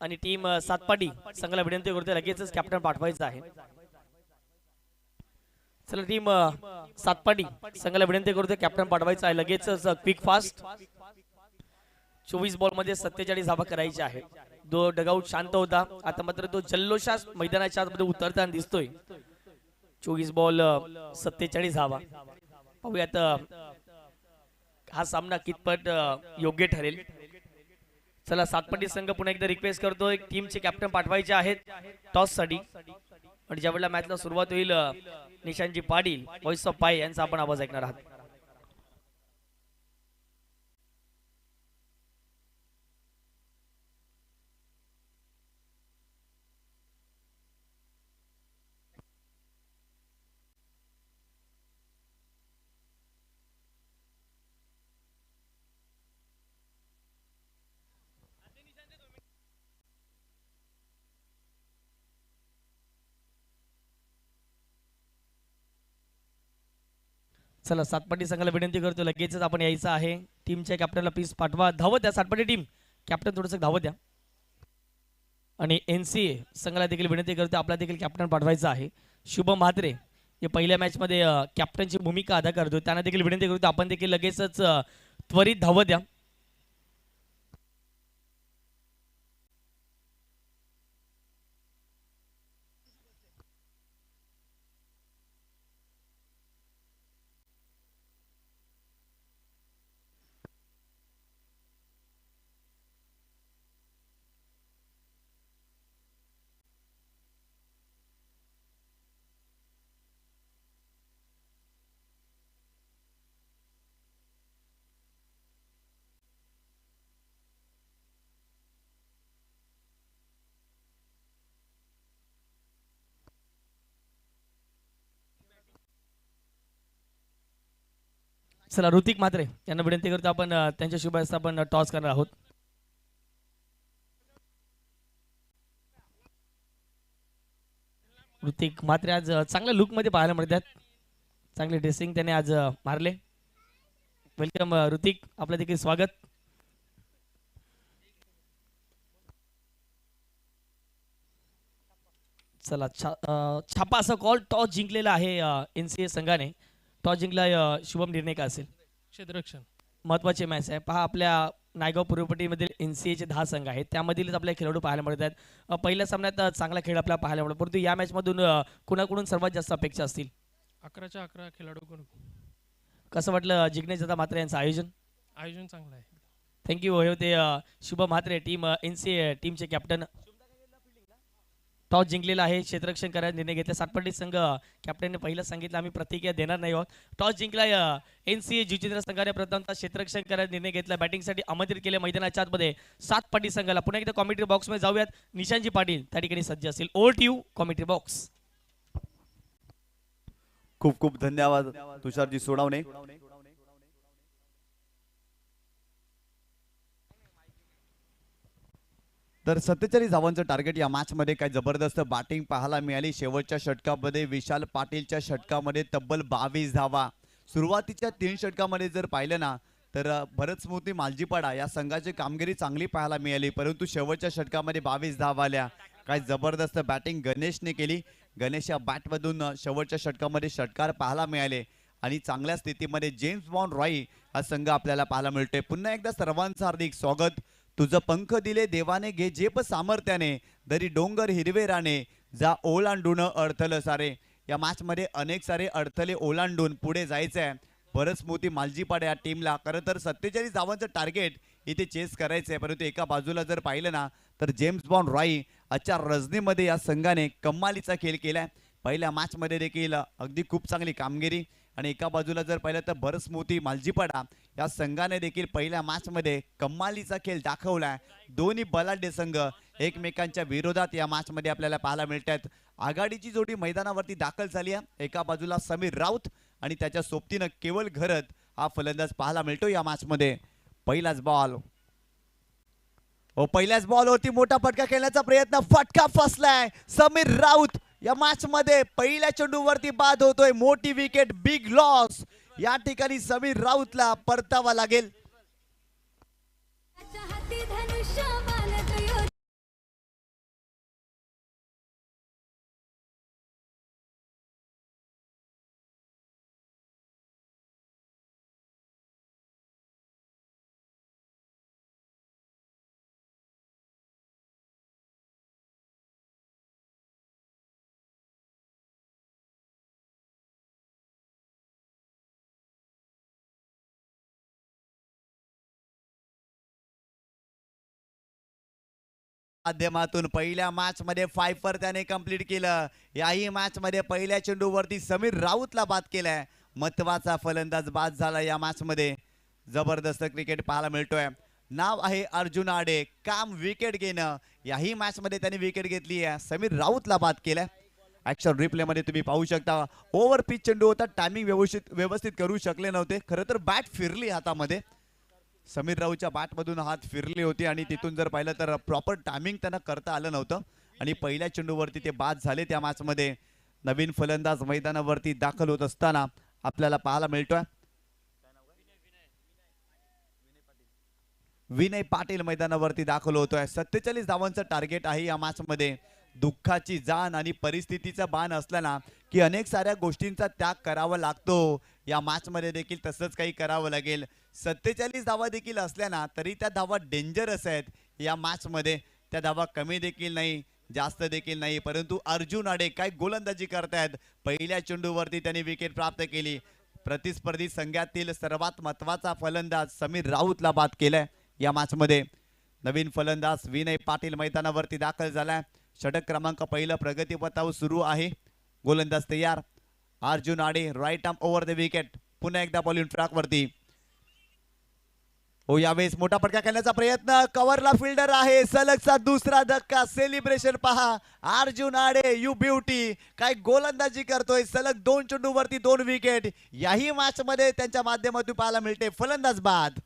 A: आणि टीम सातपाडी संघाला विनंती करतोय लगेचच कॅप्टन पाठवायचं आहे. चला टीम सातपाडी संघाला विनंती करतोय कॅप्टन पाठवायचं आहे लगेचच क्विक फास्ट. 24 बॉल मध्ये 47 धावा करायच्या आहेत. डगआउट शांत होता आता मात्र तो जल्लोषात मैदानाच्या आतमध्ये उतरताना दिसतोय. 24 बॉल 47 धावा. पाहूयात हा सामना कितपत योग्य ठरेल. चला सातपाडी संघ पुन्हा एकदा रिक्वेस्ट करतोय टीमचे कॅप्टन पाठवायचे आहेत टॉस साठी. आणि ज्यावेळेला मॅचला सुरुवात होईल निशांजी पाटील व्हॉइस ऑफ पाय यांचा आपण आवाज ऐकणार आहात. चला सातपाटी संघाला विनंती करतो लगेचच आपण यायचं आहे. टीमच्या कॅप्टनला प्लीज पाठवा. धावत द्या सातपाटी टीम. कॅप्टन थोडंसं धावत द्या. आणि NCA संघाला देखील विनंती करतो आपला देखील कॅप्टन पाठवायचा आहे. शुभम म्हात्रे हे पहिल्या मॅचमध्ये कॅप्टनची भूमिका अदा करतो. त्यांना देखील विनंती करतो आपण देखील लगेचच त्वरित धावत द्या. चला ऋतिक म्हात्रे यांना विनंती करतो आपण त्यांच्या शुभ हस्ते आपण टॉस करणार आहोत. ऋतिक म्हात्रे आज चांगल्या लुक मध्ये पाहायला मिळतात. चांगले ड्रेसिंग त्याने आज मारले. वेलकम ऋतिक, आपलं देखील स्वागत. चला छापा असा कॉल. टॉस जिंकलेला आहे NCA संघाने. टॉस जिंकला शुभम निर्णय का असेल?
D: क्षेत्ररक्षण.
A: महत्वाची मॅच आहे. पहा आपल्या नायगाव पूर्वपट्टीमधील NCA चे 10 संघ आहेत. त्यामधीलच आपल्या खेळाडू पाहायला मिळत आहेत. पहिल्या सामन्यात चांगला खेळ आपल्याला पाहायला मिळतो. परंतु या मॅच मधून कुणाकडून सर्वात जास्त अपेक्षा असतील?
D: 11च्या 11 खेळाडूकडून.
A: कसं वाटलं जिग्नेश दादा म्हात्रे यांचं आयोजन?
D: आयोजन चांगलं आहे.
A: थँक्यू. हे होते शुभम म्हात्रे टीम NCA टीमचे कॅप्टन. टॉस जिंकलेला आहे. क्षेत्ररक्षण करायचा निर्णय घेतला. सातपाटी संघ कॅप्टनने पहिलं सांगितलं आम्ही प्रतिक्रिया देणार नाही आहोत. टॉस जिंकला NCA जितेंद्र संघाने प्रथमतः क्षेत्ररक्षण करायचा निर्णय घेतला. बॅटिंगसाठी आमंत्रित केले मैदानाच्या आतमध्ये सातपाटी संघाला. पुन्हा एकदा कॉमेंट्री बॉक्समध्ये जाऊयात. निशांतजी पाटील त्या ठिकाणी सज्ज असतील. Over to you commentary box.
B: खूप खूप धन्यवाद तुषारजी सोनावणे. तर 47 धावांचं टार्गेट या मॅच मध्ये काय जबरदस्त बॅटिंग पाहायला मिळाली. शेवटच्या षटकामध्ये विशाल पाटीलच्या षटकामध्ये तब्बल 22 धावा. सुरुवातीच्या 3 षटकामध्ये जर पाहिलं ना तर भरत स्मृती मालजीपाडा या संघाची कामगिरी चांगली पाहायला मिळाली. परंतु शेवटच्या षटकामध्ये 22 धावा आल्या. काय जबरदस्त बॅटिंग गणेशने केली. गणेश या बॅटमधून शेवटच्या षटकामध्ये षटकार पाहायला मिळाले आणि चांगल्या स्थितीमध्ये जेम्स बॉन्ड रॉय हा संघ आपल्याला पाहायला मिळतोय. पुन्हा एकदा सर्वांचं हार्दिक स्वागत. तुझं पंख दिले देवाने घे झेप सामर्थ्याने दरी डोंगर हिरवे राणे जा ओलांडून अडथल सारे. या मॅच मध्ये अनेक सारे अडथळे ओलांडून पुढे जायचं आहे भरत स्मृती मालजीपाडा या टीमला. खरं तर 47 धावांचं टार्गेट इथे चेस करायचं आहे. परंतु एका बाजूला जर पाहिलं ना तर जेम्स बॉन्ड रॉय आजच्या रजनीमध्ये या संघाने कमालीचा खेळ केलाय. पहिल्या मॅच मध्ये देखील अगदी खूप चांगली कामगिरी. आणि एका बाजूला जर पाहिलं तर भरत स्मृती मालजीपाडा या संघाने देखील पहिल्या मॅच मध्ये कमालीचा खेळ दाखवलाय. दोन्ही बलाढ्य संघ एकमेकांच्या विरोधात या मॅच मध्ये आपल्याला पाहायला मिळतात. आघाडीची जोडी मैदानावरती दाखल झाली आहे. एका बाजूला समीर राऊत आणि त्याच्या सोबतीनं केवल घरत हा फलंदाज पाहायला मिळतो या मॅच मध्ये. पहिलाच बॉल पहिल्याच बॉलवरती मोठा फटका खेळण्याचा प्रयत्न. फटका फसलाय. समीर राऊत या मॅच मध्ये पहिल्या चेंडूवरती बाद होतोय. मोठी विकेट, बिग लॉस. या ठिकाणी समीर राऊतला परतावा लागेल. माध्यमातून पहिल्या मॅच मध्ये फायफर त्याने कंप्लीट केलं. याही मॅच मध्ये पहिल्या चेंडूवरती समीर राऊतला बाद केलाय. महत्वाचा फलंदाज बाद झाला या मॅच मध्ये. जबरदस्त क्रिकेट पाहायला मिळतोय. नाव आहे अर्जुन आडे. काम विकेट घेणं. याही मॅच मध्ये त्याने विकेट घेतली आहे. समीर राऊतला बाद केलाय. ऍक्शन रिप्ले मध्ये तुम्ही पाहू शकता. ओव्हर पिच चेंडू होता. टायमिंग व्यवस्थित करू शकले नव्हते. खरं तर बॅट फिरली हातामध्ये. समीर राऊतच्या बॅटमधून हात फिरली होती आणि तिथून जर पाहिलं तर प्रॉपर टायमिंग त्यांना करता आलं नव्हतं आणि पहिल्या चेंडूवरती ते बाद झाले त्या मॅच मध्ये. नवीन फलंदाज मैदानावरती दाखल होत असताना आपल्याला पाहायला मिळतोय. विनय पाटील मैदानावरती दाखल होतोय. 47 धावांचं टार्गेट आहे या मॅच मध्ये. दुःखाची जाण आणि परिस्थितीचा बाण असला ना की अनेक साऱ्या गोष्टींचा त्याग करावा लागतो. या मॅच मध्ये देखील तसंच काही करावं लागेल. 47 धावा देखील असल्या ना तरी त्या धावा डेंजरस आहेत या मॅच मध्ये. त्या धावा कमी देखील नाही, जास्त देखील नाही, परंतु अर्जुन आडे काय गोलंदाजी करतायत. पहिल्या चेंडूवरती त्यांनी विकेट प्राप्त केली. प्रतिस्पर्धी संघातील सर्वात महत्वाचा फलंदाज समीर राऊतला बाद केलाय या मॅच मध्ये. नवीन फलंदाज विनय पाटील मैदानावरती दाखल झालाय. षटक क्रमांक पहिलं प्रगतीपथावर सुरू आहे. गोलंदाज तयार. Arjun Ade right arm over the wicket. पुन्हा एकदा बॉलिंग ट्रॅक वरती. हो यावेळेस मोठा फटका खेळण्याचा प्रयत्न. कव्हरला फिल्डर आहे. सलगचा दुसरा धक्का. सेलिब्रेशन पहा. अर्जुन आडे यू ब्युटी काय गोलंदाजी करतोय. सलग 2 चेंडूवरती 2 विकेट याही मॅच मध्ये त्यांच्या माध्यमातून पाहायला मिळते. फलंदाज बाद.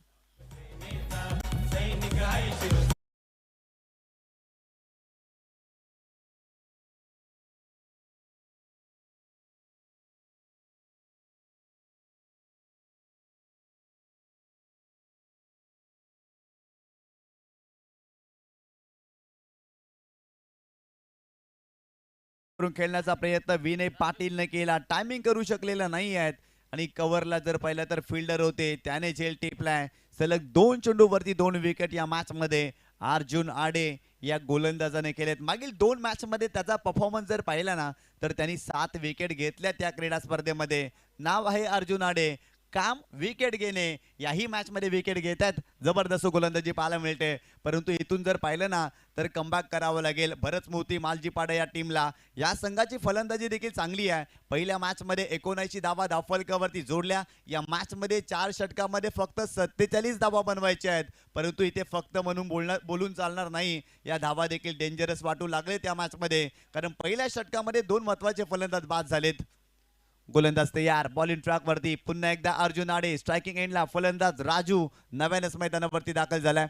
B: करून खेळण्याचा प्रयत्न विनय पाटीलने केला. टायमिंग करू शकलेला नाही आहेत आणि कव्हरला जर पाहिलं तर फिल्डर होते त्याने झेल टिपलाय. सलग 2 चेंडूवरती 2 विकेट या मॅच मध्ये अर्जुन आडे या गोलंदाजाने केलेत. मागील 2 मॅच मध्ये त्याचा परफॉर्मन्स जर पाहिला ना तर त्यांनी 7 विकेट घेतल्या त्या क्रीडा स्पर्धेमध्ये. नाव आहे अर्जुन आडे. काम विकेट घेणे. याही मॅच मध्ये विकेट घेतात. जबरदस्त गोलंदाजी पाहायला मिळते. परंतु इथून जर पाहिलं ना तर कमबॅक करावं लागेल भरत मोती मालजीपाडा या टीमला. या संघाची फलंदाजी देखील चांगली आहे. पहिल्या मॅच मध्ये 79 धावा धावफलकावरती जोडल्या. या मॅच मध्ये 4 षटकामध्ये फक्त 47 धावा बनवायच्या आहेत. परंतु इथे फक्त म्हणून बोलून चालणार नाही. या धावा देखील डेंजरस वाटू लागले त्या मॅच मध्ये, कारण पहिल्या षटकामध्ये 2 महत्वाचे फलंदाज बाद झालेत. गोलंदाज तयार. बॉलिंग ट्रॅक वरती. पुन्हा एकदा अर्जुन आडे. स्ट्रायकिंग एंडला फलंदाज राजू नव्यानच मैदानावरती दाखल झालाय.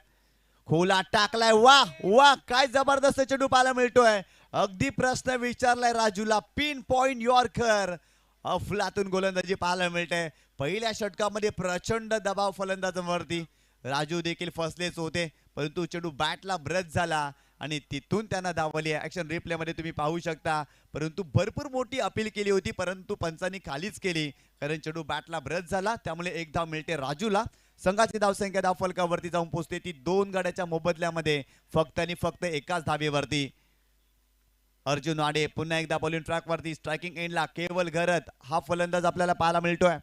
B: खोला टाकलाय. वा वा काय जबरदस्त चेंडू पाहायला मिळतोय. अगदी प्रश्न विचारलाय राजूला. Pin point yorker. अफलातून गोलंदाजी पाहायला मिळते. पहिल्या षटकामध्ये प्रचंड दबाव फलंदाजांवरती. राजू देखील फसलेच होते, परंतु चेंडू बॅटला ब्रश झाला आणि तिथून त्यांना धावली. ऍक्शन रिप्ले मध्ये तुम्ही पाहू शकता. परंतु भरपूर मोठी अपील केली होती, परंतु पंचांनी खालीच केली, कारण चेंडू बॅटला ब्रश झाला. त्यामुळे 1 धाव मिळते राजूला. संघाची धावसंख्या धावफलकावरती जाऊन पोहोचते ती 2 गड्याच्या मोबदल्यामध्ये फक्त आणि फक्त एकाच धावेवरती. अर्जुन आडे पुन्हा एकदा बॉलिंग ट्रॅक वरती. स्ट्रायकिंग एंडला केवल घरत हा फलंदाज आपल्याला पाहायला मिळतोय.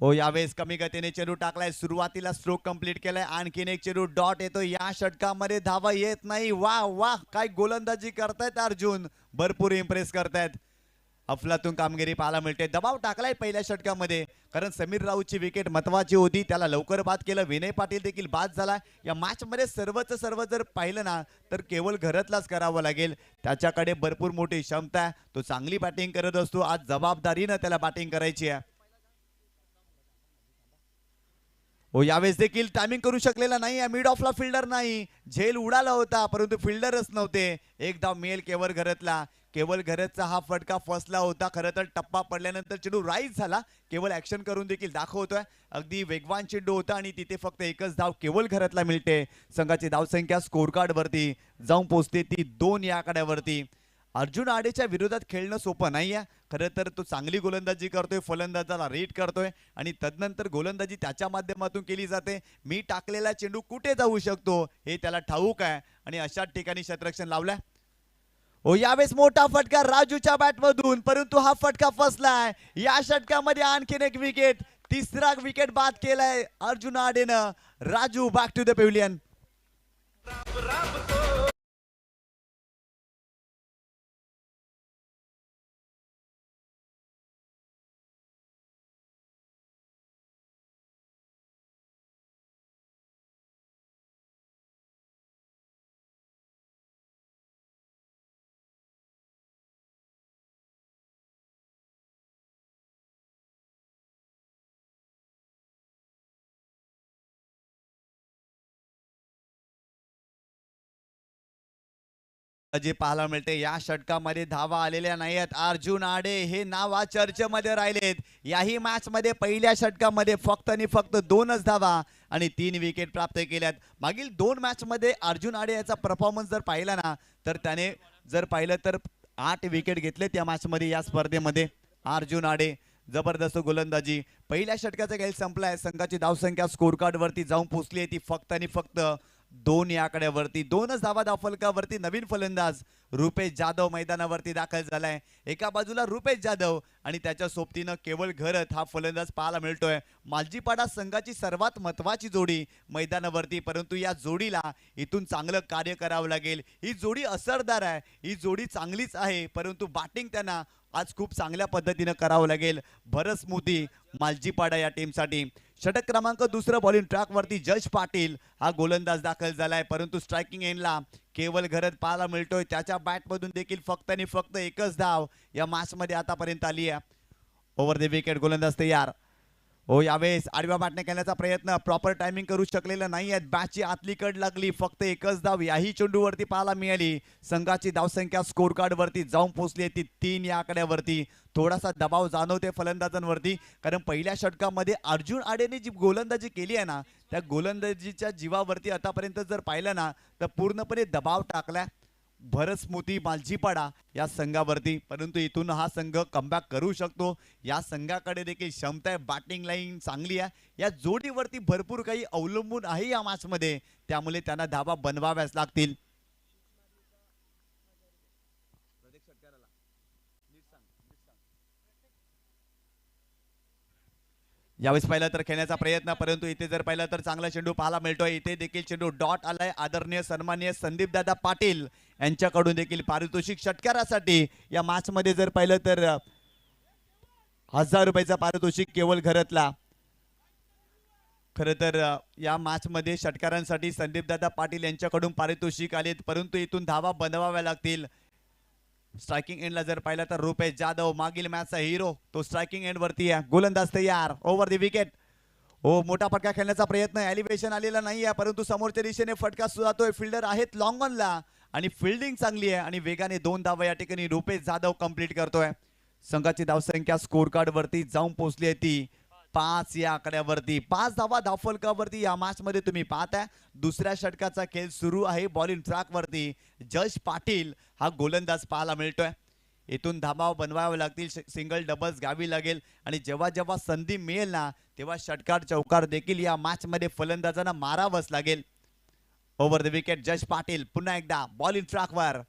B: हो यावेळेस कमी गतीने चेंडू टाकलाय. सुरुवातीला स्ट्रोक कंप्लीट केलाय. आणखीन एक चेंडू डॉट येतो. या षटकामध्ये धावा येत नाही. वा वा काय गोलंदाजी करतायत अर्जुन. भरपूर इम्प्रेस करतायत. अफलातून कामगिरी पाहायला मिळते. दबाव टाकलाय पहिल्या षटकामध्ये, कारण समीर राऊतची विकेट महत्वाची होती. त्याला लवकर बाद केलं. विनय पाटील देखील बाद झाला. या मॅच मध्ये सर्व जर पाहिलं ना तर केवळ घरातलाच करावं लागेल. त्याच्याकडे भरपूर मोठी क्षमता आहे. तो चांगली बॅटिंग करत असतो. आज जबाबदारीनं त्याला बॅटिंग करायची आहे. हो यावेळेस देखील टायमिंग करू शकलेला नाही. मिड ऑफला फिल्डर नाही. झेल उडाला होता, परंतु फिल्डरच नव्हते. 1 धाव मिळेल केवळ घरातला. केवळ घरतचा हा फटका फसला होता. खरं तर टप्पा पडल्यानंतर चेंडू राईज झाला. केवळ ऍक्शन करून देखील दाखवतोय. अगदी वेगवान चेंडू होता आणि तिथे फक्त एकच धाव केवळ घरातला मिळते. संघाची धावसंख्या स्कोर कार्ड वरती जाऊन पोहोचते ती 2 या आकड्यावरती. अर्जुन आडेच्या विरोधात खेळणं सोपं नाहीये. खरं तर तो चांगली गोलंदाजी करतोय. फलंदाजाला रीड करतोय आणि तदनंतर गोलंदाजी त्याच्या माध्यमातून केली जाते. मी टाकलेला चेंडू कुठे जाऊ शकतो हे त्याला ठाऊक आहे आणि अशाच ठिकाणी शतरक्षण लावलाय. हो यावेळेस मोठा फटका राजूच्या बॅटमधून, परंतु हा फटका फसलाय. या षटकामध्ये आणखीन एक विकेट. 3रा विकेट बाद केलाय अर्जुन आडेनं. Raju back to the pavilion. जे पाहायला मिळते या षटकामध्ये धावा आलेल्या नाहीत. अर्जुन आडे हे नाव चर्चेमध्ये राहिलेत. याही मॅच मध्ये पहिल्या षटकामध्ये फक्त आणि फक्त 2च धावा आणि 3 विकेट प्राप्त केल्यात. मागील 2 मॅच मध्ये अर्जुन आडे याचा परफॉर्मन्स जर पाहिला ना तर त्याने जर पाहिलं तर 8 विकेट घेतले त्या मॅच मध्ये. या स्पर्धेमध्ये अर्जुन आडे जबरदस्त गोलंदाजी. पहिल्या षटकाचा खेळ संपलाय. संघाची धावसंख्या स्कोर कार्ड वरती जाऊन पोहोचली आहे ती फक्त आणि फक्त 2 या आकड्यावरती. 2च धावा धावफलकावरती नवीन फलंदाज रुपेश जाधव मैदानावरती दाखल झालाय. एका बाजूला रुपेश जाधव आणि त्याच्या सोबतीनं केवळ घरत हा फलंदाज पाहायला मिळतोय. मालजीपाडा संघाची सर्वात महत्वाची जोडी मैदानावरती, परंतु या जोडीला इथून चांगलं कार्य करावं लागेल. ही जोडी असरदार आहे, ही जोडी चांगलीच आहे, परंतु बॅटिंग त्यांना आज खूप चांगल्या पद्धतीनं करावं लागेल. भरत स्मृती मालजीपाडा या टीमसाठी. षटक क्रमांक 2 बॉलिंग ट्रॅक वरती जश पाटील हा गोलंदाज दाखल झालाय, परंतु स्ट्रायकिंग एंडला केवळ घरत पाहायला मिळतोय. त्याच्या बॅट मधून देखील फक्त आणि फक्त एकच धाव या मॅच मध्ये आतापर्यंत आली आहे. ओव्हर द विकेट गोलंदाज तयार. हो, यावेळेस आडव्या बॅटने खेळण्याचा प्रयत्न प्रॉपर टायमिंग करू शकलेला नाही आहेत. बॅटची आतली कड लागली, फक्त एकच धाव याही चेंडूवरती पाहायला मिळाली. संघाची धावसंख्या स्कोर कार्ड वरती जाऊन पोहोचली आहे ती 3 या आकड्यावरती. थोडासा दबाव जाणवते फलंदाजांवरती, कारण पहिल्या षटकामध्ये अर्जुन आडेने जी गोलंदाजी केली आहे ना त्या गोलंदाजीच्या जीवावरती आतापर्यंत जर पाहिलं ना तर पूर्णपणे दबाव टाकलाय भरत स्मृती मालजीपाडा या संघावरती. परंतु इथून हा संघ कमबॅक करू शकतो. या संघाकडे देखील क्षमता आहे, बॅटिंग लाईन चांगली आहे. या जोडीवरती भरपूर काही अवलंबून आहे या मॅच मध्ये, त्यामुळे त्यांना धावा बनवाव्याच लागतील. यावेळेस पाहिलं तर खेळण्याचा प्रयत्न, परंतु इथे जर पाहिलं तर चांगला चेंडू पाहायला मिळतोय. इथे देखील चेंडू डॉट आलाय. आदरणीय सन्माननीय संदीप दादा पाटील यांच्याकडून देखील पारितोषिक षटकारासाठी या मॅच मध्ये जर पाहिलं तर 1000 रुपयाचा पारितोषिक केवळ घरतला. खर तर या मॅच मध्ये षटकारांसाठी संदीप दादा पाटील यांच्याकडून पारितोषिक आलेत, परंतु इथून धावा बनवाव्या लागतील. स्ट्रायकिंग एंडला जर पाहिला तर रुपेश जाधव मागील मॅचचा हिरो तो स्ट्रायकिंग एंड वरती आहे. गोलंदाज तयार. Over the wicket. हो, मोठा फटका खेळण्याचा प्रयत्न. एलिव्हेशन आलेला नाही आहे, परंतु समोरच्या दिशेने फटका सुद्धा फिल्डर आहेत लॉंग ऑनला आणि फिल्डिंग चांगली आहे आणि वेगाने 2 धावा या ठिकाणी रुपेश जाधव कंप्लीट करतोय. संघाची धावसंख्या स्कोर कार्ड वरती जाऊन पोहोचली आहे ती 5 या आकड्यावरती. 5 धावा धावफलकावरती या मॅच मध्ये तुम्ही पाहताय. दुसऱ्या षटकाचा खेळ सुरू आहे. बॉलिंग ट्रॅक वरती जश पाटील हा गोलंदाज पाहायला मिळतोय. इथून धावा बनवावे लागतील, सिंगल डबल्स घ्यावी लागेल आणि जेव्हा जेव्हा संधी मिळेल ना तेव्हा षटकार चौकार देखील या मॅच मध्ये फलंदाजांना मारावंच लागेल. ओव्हर द विकेट जश पाटील पुन्हा एकदा बॉलिंग ट्रॅकवर.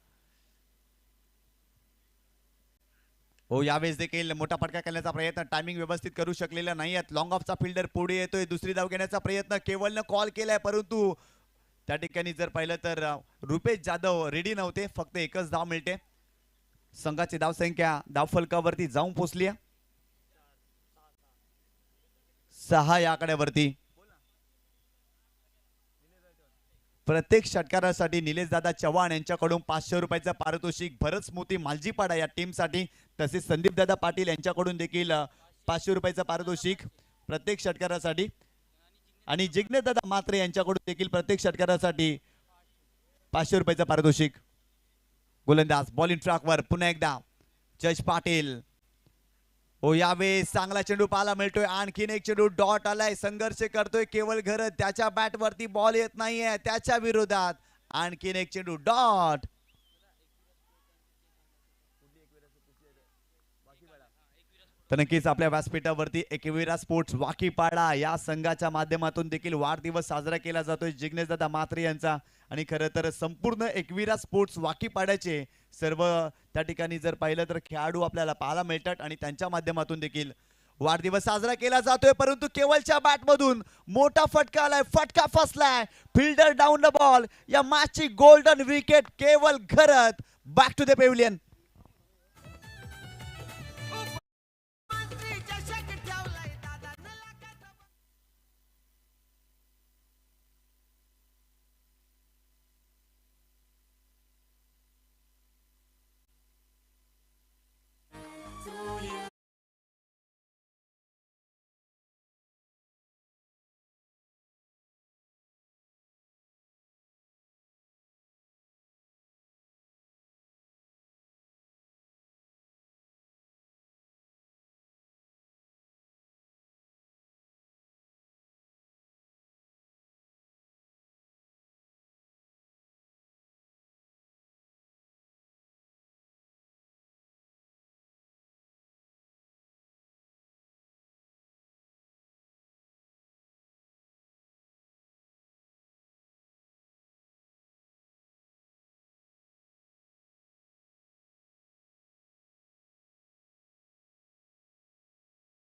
B: हो, यावेळेस देखील मोठा फटका खेळण्याचा प्रयत्न, टायमिंग व्यवस्थित करू शकलेला नाही आहेत. लॉंग ऑफचा फिल्डर पुढे येतोय. दुसरी धाव घेण्याचा प्रयत्न केवलनं कॉल केलाय, परंतु त्या ठिकाणी जर पाहिलं तर रुपेश जाधव रेडी नव्हते. फक्त एकच धाव मिळते. संघाची धावसंख्या धावफलकावरती जाऊन पोहोचली आहे 6 या आकड्यावरती. प्रत्येक षटकारासाठी निलेश दादा चव्हाण यांच्याकडून 500 रुपयाचं पारितोषिक. भरत स्मृती मालजीपाडा या टीमसाठी, तसेच संदीप दादा पाटील यांच्याकडून देखील 500 रुपयाचं पारितोषिक प्रत्येक षटकारासाठी आणि जिग्नेश दादा मात्रे यांच्याकडून देखील प्रत्येक षटकारासाठी 500 रुपयाचं पारितोषिक. गोलंदाज बॉलिंग ट्रॅकवर पुन्हा एकदा जश पाटील. हो, यावेळेस चांगला चेंडू पाहायला मिळतोय. आणखीन एक चेंडू डॉट आलाय. संघर्ष करतोय केवळ घरत. त्याच्या बॅट वरती बॉल येत नाहीये. त्याच्या विरोधात आणखीन एक चेंडू डॉट. तर नक्कीच आपल्या व्यासपीठावरती एकविरा स्पोर्ट्स वाकीपाडा या संघाच्या माध्यमातून देखील वाढदिवस साजरा केला जातोय जिग्नेश दादा मात्रे यांचा. आणि खरं तर संपूर्ण एकविरा स्पोर्ट्स वाकीपाड्याचे सर्व त्या ठिकाणी जर पाहिलं तर खेळाडू आपल्याला पाहायला मिळतात आणि त्यांच्या माध्यमातून देखील वाढदिवस साजरा केला जातोय. परंतु केवलच्या बॅट मधून मोठा फटका आलाय, फटका फसलाय. Fielder down the ball. या मॅचची golden wicket Kewal Gharat. Back to the pavilion.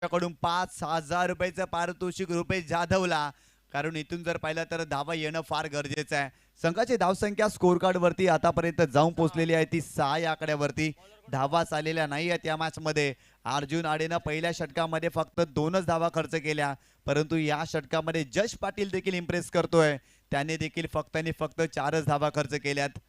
B: कडून 5,000 रुपयाचं पारितोषिक रुपेश जाधवला, कारण इथून जर पाहिलं तर धावा येणं फार गरजेचं आहे. संघाची धावसंख्या स्कोर कार्ड वरती आतापर्यंत जाऊन पोहोचलेली आहे ती 6 या आकड्यावरती. धावा आलेल्या नाही आहेत या मॅच मध्ये. अर्जुन आडेनं पहिल्या षटकामध्ये फक्त 2च धावा खर्च केल्या, परंतु या षटकामध्ये जश पाटील देखील इम्प्रेस करतोय. त्याने देखील फक्त 4च धावा खर्च केल्यात.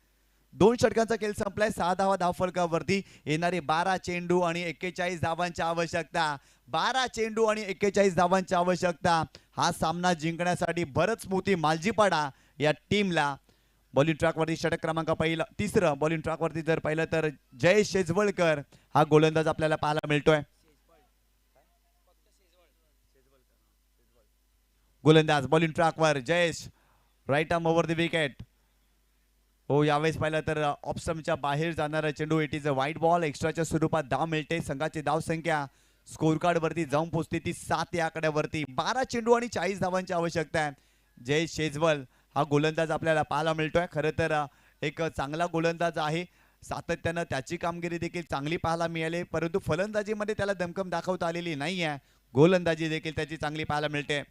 B: 2 षटकांचा खेळ संपलाय. 6 धावा धावफलकावरती. येणारे 12 चेंडू आणि 41 धावांची आवश्यकता. 12 चेंडू आणि 41 धावांची आवश्यकता. हा सामना जिंकण्यासाठी बरंच मोठी मालजीपाडा या टीमला. बॉलिंग ट्रॅकवरती षटक क्रमांक तिसरं बॉलिंग ट्रॅकवरती जर पाहिलं तर जयेश शेजवळकर हा गोलंदाज आपल्याला पाहायला मिळतोय. गोलंदाज बॉलिंग ट्रॅकवर Jayesh, right arm over the wicket. हो, यावेळेस पाहिलं तर ऑप्शनच्या बाहेर जाणारा चेंडू. इट इज अ वाईट बॉल. एक्स्ट्राच्या स्वरूपात धाव मिळते. संघाची धाव संख्या स्कोर कार्ड वरती जाऊन पोहोचते ती 7 या आकड्यावरती. 12 चेंडू आणि 40 धावांची आवश्यकता आहे. जय शेजवल हा गोलंदाज आपल्याला पाहायला मिळतोय. खरं तर एक चांगला गोलंदाज आहे. सातत्यानं त्याची कामगिरी देखील चांगली पाहायला मिळाली, परंतु फलंदाजीमध्ये त्याला दमकम दाखवता आलेली नाही आहे. गोलंदाजी देखील त्याची चांगली पाहायला मिळते.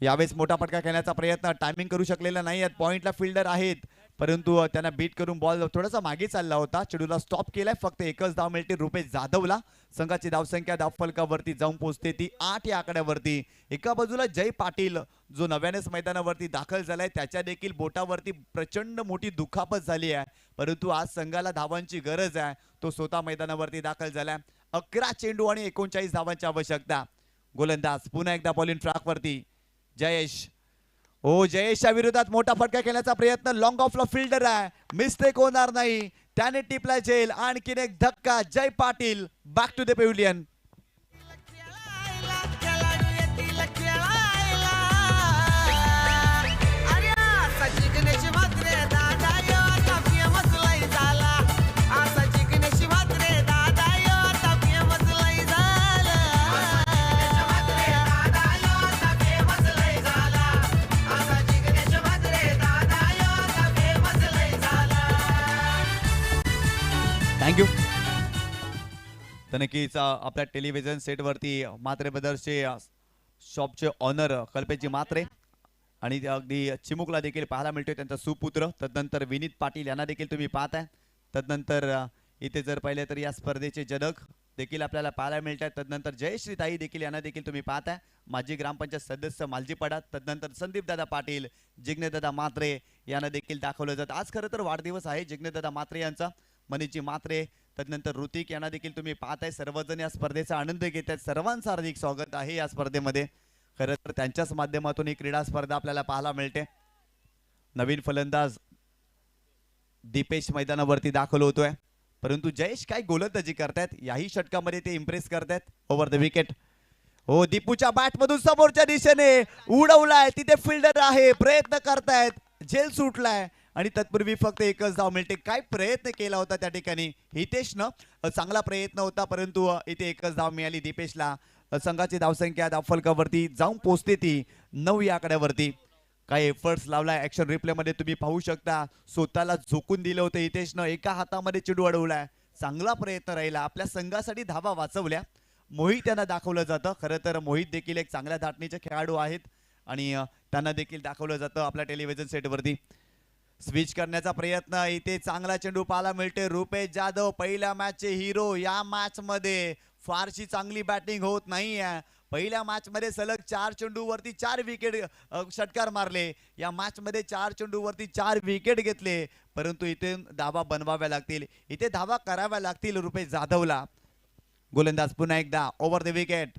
B: यावेळेस मोठा फटका खेळण्याचा प्रयत्न, टायमिंग करू शकलेला नाही आहेत. पॉइंटला फिल्डर आहेत, परंतु त्यांना बीट करून बॉल थोडासा मागे चालला होता. चेंडूला स्टॉप केलाय. फक्त 1च धाव मिळते रुपेश जाधवला. संघाची धावसंख्या धावफलकावरती जाऊन पोहोचते ती 8 या आकड्यावरती. एका बाजूला जय पाटील जो नव्यानेच मैदानावरती दाखल झालाय, त्याच्या देखील बोटावरती प्रचंड मोठी दुखापत झाली आहे, परंतु आज संघाला धावांची गरज आहे. तो स्वतः मैदानावरती दाखल झालाय. 11 चेंडू आणि 39 धावांची आवश्यकता. गोलंदाज पुन्हा एकदा बॉलिंग ट्रॅकवरती जयेश. हो, जयेशच्या विरोधात मोठा फटका खेळण्याचा प्रयत्न. लॉंग ऑफला फिल्डर आहे, मिस्टेक होणार नाही. त्याने टिपला झेल. आणखीन एक धक्का. जय Patil back to the pavilion.
C: खेळाडू येतील खेळायला. अरे असा जिंकण्याची मात्र दादा यो आता फेमस लय झाला. असा जिंकण्याची मात्र दादा यो आता फेमस लय झाला. दादा यो आता फेमस लय झाला. असा जिंकण्याची मात्र दादा यो आता फेमस लय झाला.
B: थँक्यू. तर नक्कीच आपल्या टेलिव्हिजन सेटवरती म्हात्रे ब्रदर्सचे शॉपचे ऑनर कल्पेशजी म्हात्रे आणि अगदी चिमुकला देखील पाहायला मिळतोय त्यांचा सुपुत्र. तदनंतर विनीत पाटील यांना देखील तुम्ही पाहताय. तदनंतर इथे जर पाहिले तर या स्पर्धेचे जनक देखील आपल्याला पाहायला मिळत आहेत. तदनंतर जयश्री ताई देखील यांना देखील तुम्ही पाहताय. माजी ग्रामपंचायत सदस्य मालजीपाडा. तदनंतर संदीपदादा पाटील, जिग्नेदादा म्हात्रे यांना देखील दाखवलं जातं. आज खरं तर वाढदिवस आहे जिग्नेदादा म्हात्रे यांचा. मनीषजी म्हात्रे, तदनंतर ऋतिक यांना देखील तुम्ही पाहताय. सर्वजण या स्पर्धेचा आनंद घेत आहेत. सर्वांचं हार्दिक स्वागत आहे या स्पर्धेमध्ये. खरं तर त्यांच्याच माध्यमातून ही क्रीडा स्पर्धा आपल्याला पाहायला मिळते. नवीन फलंदाज दीपेश मैदानावरती दाखल होतोय, परंतु जयेश काय गोलंदाजी करतायत. याही षटकामध्ये ते इम्प्रेस करतायत. Over the wicket. हो, दीपूच्या बॅट मधून समोरच्या दिशेने उडवलाय. तिथे फिल्डर आहे, प्रयत्न करतायत. झेल सुटलाय आणि तत्पूर्वी फक्त 1च धाव मिळते. काय प्रयत्न केला होता त्या ठिकाणी हितेशनं. चांगला प्रयत्न होता, परंतु इथे 1च धाव मिळाली दीपेशला. संघाची धावसंख्या धावफलकावरती जाऊन पोहोचते ती 9 या आकड्यावरती. काय एफर्ट्स लावलाय ऍक्शन रिप्ले मध्ये तुम्ही पाहू शकता. स्वतःला झोकून दिलं होतं हितेशनं. एका हातामध्ये चेंडू अडवलाय. चांगला प्रयत्न राहिला. आपल्या संघासाठी धावा वाचवल्या. मोहित यांना दाखवलं जातं. खरं तर मोहित देखील एक चांगल्या धाटणीचे खेळाडू आहेत आणि त्यांना देखील दाखवलं जातं आपल्या टेलिव्हिजन सेटवरती. स्विच करण्याचा प्रयत्न. इथे चांगला चेंडू पाहायला मिळते. रुपेश जाधव पहिल्या मॅचचे हिरो. या मॅच मध्ये फारशी चांगली बॅटिंग होत नाहीये. पहिल्या मॅच मध्ये सलग 4 चेंडूवरती 4 विकेट षटकार मारले. या मॅच मध्ये 4 चेंडूवरती 4 विकेट घेतले, परंतु इथे धावा बनवाव्या लागतील. इथे धावा कराव्या लागतील रुपेश जाधवला. गोलंदाज पुन्हा एकदा ओव्हर द विकेट.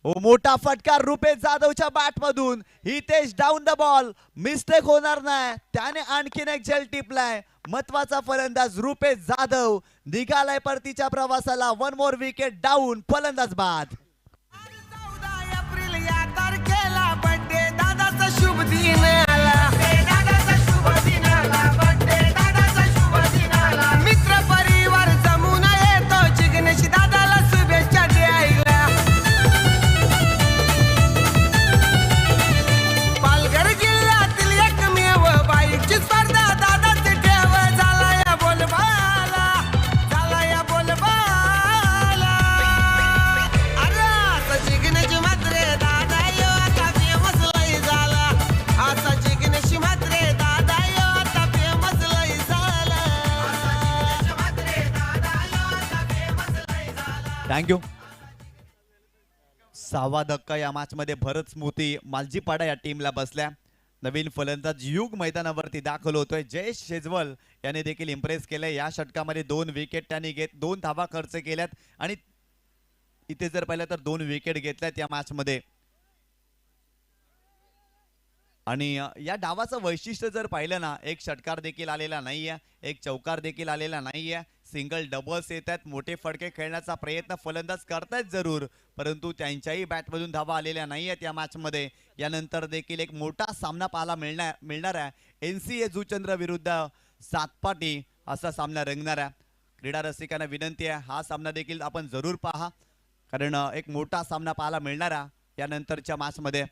B: हो, मोठा फटका रुपेश जाधवच्या बॅट मधून. Hitesh down the ball. Mistake होणार नाही. त्याने आणखीन एक झेल टिपलाय. महत्वाचा फलंदाज रुपेश जाधव निघालाय परतीच्या प्रवासाला. 1 मोर विकेट डाऊन. फलंदाज बाद.
C: 14 एप्रिल या तारखेला बर्थडे दादाचा शुभ दिन आला. दादाचा शुभ दिन आला. बर्थडे दादाचा शुभ दिन आला. मित्र परिवार जमून येतो जिग्नेश दादाला शुभेच्छा द्यायला. पालघर जिल्ह्यातील एकमेव बाईकची स्पर्धा दादाचे ठेव. झाला या बोलबाला. झाला या बोलबाला.
B: थँक्यू. 6वा धक्का या मॅच मध्ये भरत स्मृती मालजीपाडा या टीमला बसल्या. नवीन फलंदाज युग मैदानावरती दाखल होतोय. जयेश शेजवल याने देखील इम्प्रेस केलंय. या षटकामध्ये 2 विकेट त्यांनी घेत 2 धावा खर्च केल्यात आणि इथे जर पाहिलं तर 2 विकेट घेतल्यात या मॅच मध्ये. आणि या डावाचं वैशिष्ट्य जर पाहिलं ना, एक षटकार देखील आलेला नाहीये, एक चौकार देखील आलेला नाहीये. सिंगल डबल्स येत आहेत. मोठे फटके खेळण्याचा प्रयत्न फलंदाज करतायत जरूर, परंतु त्यांच्याही बॅटमधून धावा आलेल्या नाही आहेत या मॅच मध्ये. यानंतर देखील एक मोठा सामना पाहायला मिळणार आहे. NCA जुचंद्र विरुद्ध सातपाटी असा सामना रंगणार आहे. क्रीडा रसिकांना विनंती आहे, हा सामना देखील आपण जरूर पहा, कारण एक मोठा सामना पाहायला मिळणार आहे यानंतरच्या मॅच मध्ये.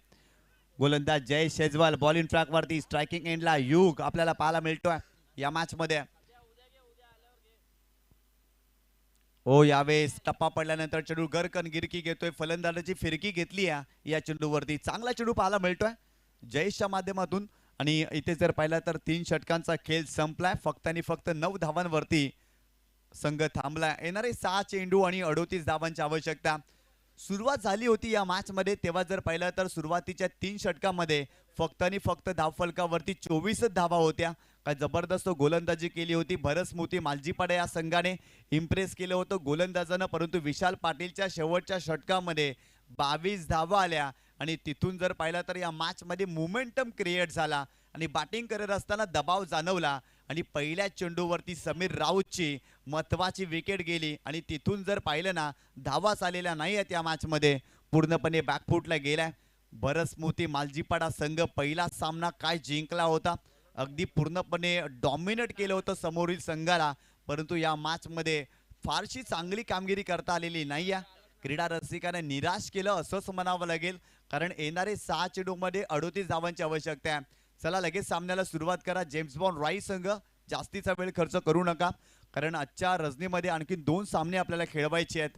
B: गोलंदाज जय शेजवाल बॉलिंग ट्रॅक वरती, स्ट्रायकिंग एंडला युग आपल्याला पाहायला मिळतोय या मॅच मध्ये. हो, यावेळेस टप्पा पडल्यानंतर चेंडू गरकन गिरकी घेतोय. फलंदाजाची फिरकी घेतली आहे या चेंडूवरती. चांगला चेंडू पाहायला मिळतोय जयेशच्या माध्यमातून. आणि इथे जर पाहिलं तर 3 षटकांचा खेळ संपलाय. फक्त आणि फक्त 9 धावांवरती संघ थांबलाय. येणारे 6 चेंडू आणि 38 धावांची आवश्यकता. सुरुवात झाली होती या मॅच मध्ये तेव्हा जर पाहिलं तर सुरुवातीच्या 3 षटकामध्ये फक्त आणि फक्त धावफलकावरती 24 धावा होत्या. काय जबरदस्त गोलंदाजी केली होती. भरत स्मृती मालजीपाडा या संघाने इम्प्रेस केलं होतं गोलंदाजानं, परंतु विशाल पाटीलच्या शेवटच्या षटकामध्ये 22 धावा आल्या. आणि तिथून जर पाहिलं तर या मॅच मध्ये मोमेंटम क्रिएट झाला आणि बॅटिंग करत असताना दबाव जाणवला. आणि पहिल्या चेंडूवरती समीर राऊतची महत्वाची विकेट गेली. आणि तिथून जर पाहिलं ना, धावाच आलेल्या नाही आहेत या मॅच मध्ये, पूर्णपणे बॅकफुटला गेलाय. भरत स्मृती मालजीपाडा संघ पहिला सामना काय जिंकला होता, अगदी पूर्णपणे डॉमिनेट केलं होतं समोरील संघाला, परंतु या मॅच मध्ये फारशी चांगली कामगिरी करता आलेली नाही आहे. क्रीडा रसिकांना निराश केलं असंच म्हणावं लागेल, कारण येणारे 6 चेंडूमध्ये 38 धावांची आवश्यकता आहे. चला लगेच सामन्याला सुरुवात करा. जेम्स बॉन्ड राई संघ, जास्तीचा वेळ खर्च करू नका, कारण आजच्या रजनीमध्ये आणखी 2 सामने आपल्याला खेळवायचे आहेत.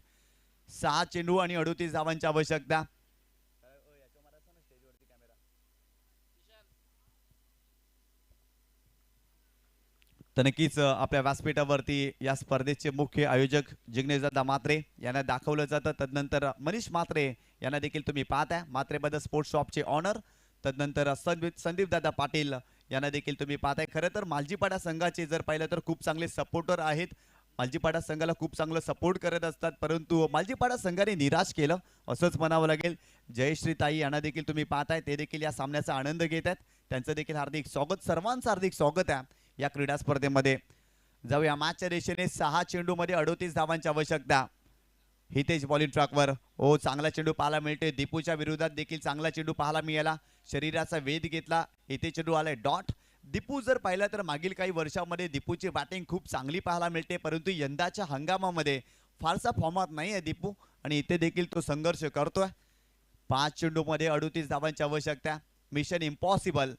B: 6 चेंडू आणि 38 धावांची आवश्यकता. तर नक्कीच आपल्या व्यासपीठावरती या स्पर्धेचे मुख्य आयोजक जिग्नेशदादा म्हात्रे यांना दाखवलं जातं. तदनंतर मनीष म्हात्रे यांना देखील तुम्ही पाहताय. म्हात्रे बद्दल स्पोर्ट्स शॉपचे ऑनर. तदनंतर संदीप दादा पाटील यांना देखील तुम्ही पाहताय. खरं तर मालजीपाडा संघाचे जर पाहिलं तर खूप चांगले सपोर्टर आहेत. मालजीपाडा संघाला खूप चांगलं सपोर्ट करत असतात, परंतु मालजीपाडा संघाने निराश केलं असंच म्हणावं लागेल. जयश्री ताई यांना देखील तुम्ही पाहताय, ते देखील या सामन्याचा आनंद घेत आहेत. त्यांचं देखील हार्दिक स्वागत, सर्वांचं हार्दिक स्वागत आहे या क्रीडा स्पर्धेमध्ये. जाऊया मॅचच्या दिशेने. 6 चेंडूमध्ये 38 धावांची आवश्यकता. हितेश बॉलिंग ट्रॅकवर. हो, चांगला चेंडू पाहायला मिळते. दीपूच्या विरोधात देखील चांगला चेंडू पाहायला मिळाला. शरीराचा वेध घेतला. इथे चेंडू आलाय डॉट. दीपू जर पाहिलं तर मागील काही वर्षांमध्ये दीपूची बॅटिंग खूप चांगली पाहायला मिळते, परंतु यंदाच्या हंगामामध्ये फारसा फॉर्मात नाही आहे दीपू, आणि इथे देखील तो संघर्ष करतोय. 5 चेंडूमध्ये 38 धावांची आवश्यकता. Mission impossible.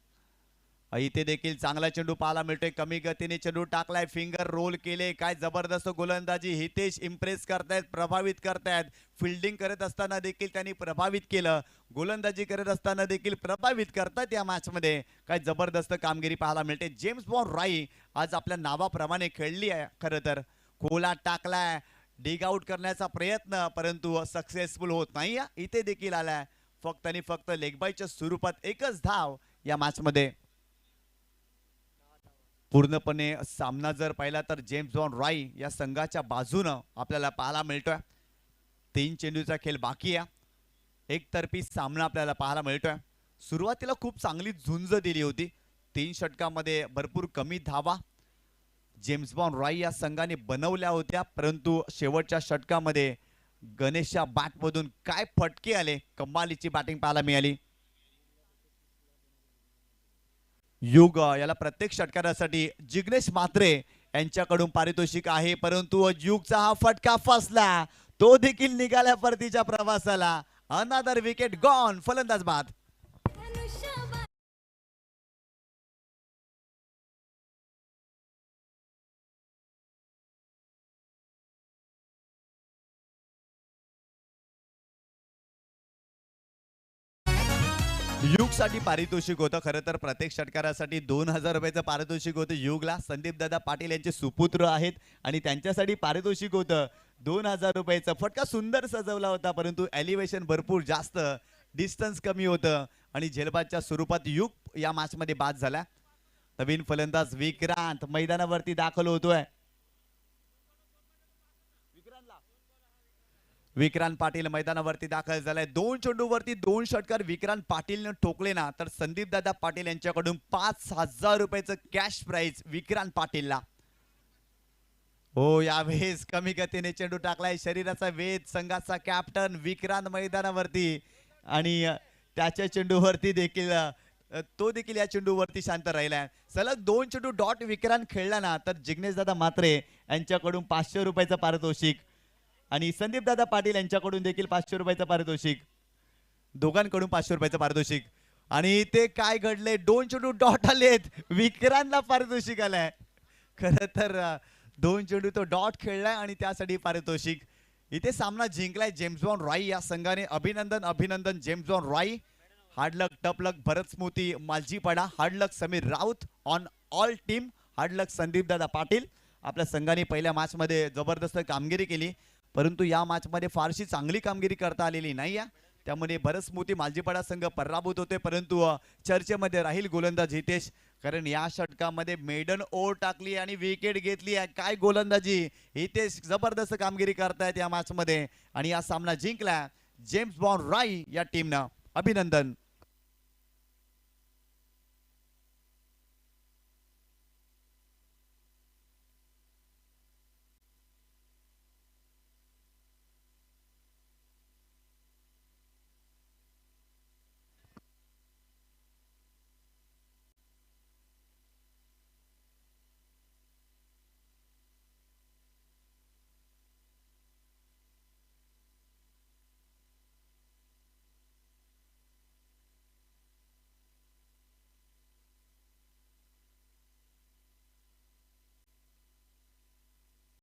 B: इथे देखील चांगला चेंडू पाहायला मिळतोय. कमी गतीने चेंडू टाकलाय, फिंगर रोल केले. काय जबरदस्त गोलंदाजी. हितेश इम्प्रेस करतायत, प्रभावित करतायत. फिल्डिंग करत असताना देखील त्यांनी प्रभावित केलं. गोलंदाजी करत असताना देखील प्रभावित करतात या मॅच मध्ये. काय जबरदस्त कामगिरी पाहायला मिळते. जेम्स बॉन्ड राई आज आपल्या नावाप्रमाणे खेळली आहे. खरं तर खोला टाकलाय, डिग आउट करण्याचा प्रयत्न, परंतु सक्सेसफुल होत नाही. इथे देखील आलाय फक्त आणि फक्त लेगबाईच्या स्वरूपात 1च धाव या मॅच मध्ये. पूर्णपणे सामना जर पाहिला तर जेम्स बॉन्ड राई या संघाच्या बाजूनं आपल्याला पाहायला मिळतोय. 3 चेंडूचा खेळ बाकी आहे. एकतर्फी सामना आपल्याला पाहायला मिळतोय. सुरुवातीला खूप चांगली झुंज दिली होती. 3 षटकामध्ये भरपूर कमी धावा जेम्स बॉन्ड राई या संघाने बनवल्या होत्या, परंतु शेवटच्या षटकामध्ये गणेशच्या बॅटमधून काय फटके आले. कमालीची बॅटिंग पाहायला मिळाली. युग याला प्रत्येक षटकारासाठी जिग्नेश म्हात्रे यांच्याकडून पारितोषिक आहे, परंतु युगचा हा फटका फसला. तो देखील निघाल्या परतीच्या प्रवासाला. Another wicket gone. फलंदाज बाद. युगसाठी पारितोषिक होतं. खरं तर प्रत्येक षटकारासाठी 2000 रुपयाचं पारितोषिक होतं युगला. संदीप दादा पाटील यांचे सुपुत्र आहेत आणि त्यांच्यासाठी पारितोषिक होतं 2000 रुपयाचा फटका सुंदर सजवला होता, परंतु एलिव्हेशन भरपूर जास्त, डिस्टन्स कमी होतं आणि झेलबादच्या स्वरूपात युग या मॅच मध्ये बाद झाला. नवीन फलंदाज विक्रांत मैदानावरती दाखल होतोय. विक्रांत पाटील मैदानावरती दाखल झालाय. 2 चेंडूवरती 2 षटकार विक्रांत पाटीलने ठोकले ना, तर संदीप दादा पाटील यांच्याकडून 5000 रुपयाचं कॅश प्राइज विक्रांत पाटीलला. हो, यावेळेस कमी गतीने चेंडू टाकलाय. शरीराचा वेध, संघाचा कॅप्टन विक्रांत मैदानावरती आणि त्याच्या चेंडूवरती देखील तो देखील या चेंडूवरती शांत राहिलाय. सलग 2 चेंडू डॉट विक्रांत खेळला ना, तर जिग्नेश दादा म्हात्रे यांच्याकडून 500 रुपयाचं पारितोषिक आणि संदीप दादा पाटील यांच्याकडून देखील 500 रुपयाचं पारितोषिक, दोघांकडून 500 रुपयाचं पारितोषिक. आणि ते काय घडले, 2 चेंडू डॉट आलेत, विक्रांतला पारितोषिक आलाय. खरं तर 2 चेंडू तो डॉट खेळलाय आणि त्यासाठी पारितोषिक. इथे सामना जिंकलाय जेम्स बॉन्ड रॉय या संघाने. अभिनंदन अभिनंदन जेम्स बॉन्ड रॉय. हार्डलक, टपलक Bharat Smruti Maljipada, hard luck Sameer Raut on all team, hard luck Sandeep Dada Patil. आपल्या संघाने पहिल्या मॅच मध्ये जबरदस्त कामगिरी केली, परंतु या मॅच मध्ये फारशी चांगली कामगिरी करता आलेली नाही आहे. त्यामुळे भरत स्मृती मालजीपाडा संघ पराभूत होते, परंतु चर्चेमध्ये राहील गोलंदाज हितेश, कारण या षटकामध्ये मेडन ओव्हर टाकली आणि विकेट घेतली आहे. काय गोलंदाजी, हितेश जबरदस्त कामगिरी करतायत या मॅच मध्ये आणि हा सामना जिंकला जेम्स बॉन्ड रॉय या टीमनं. अभिनंदन.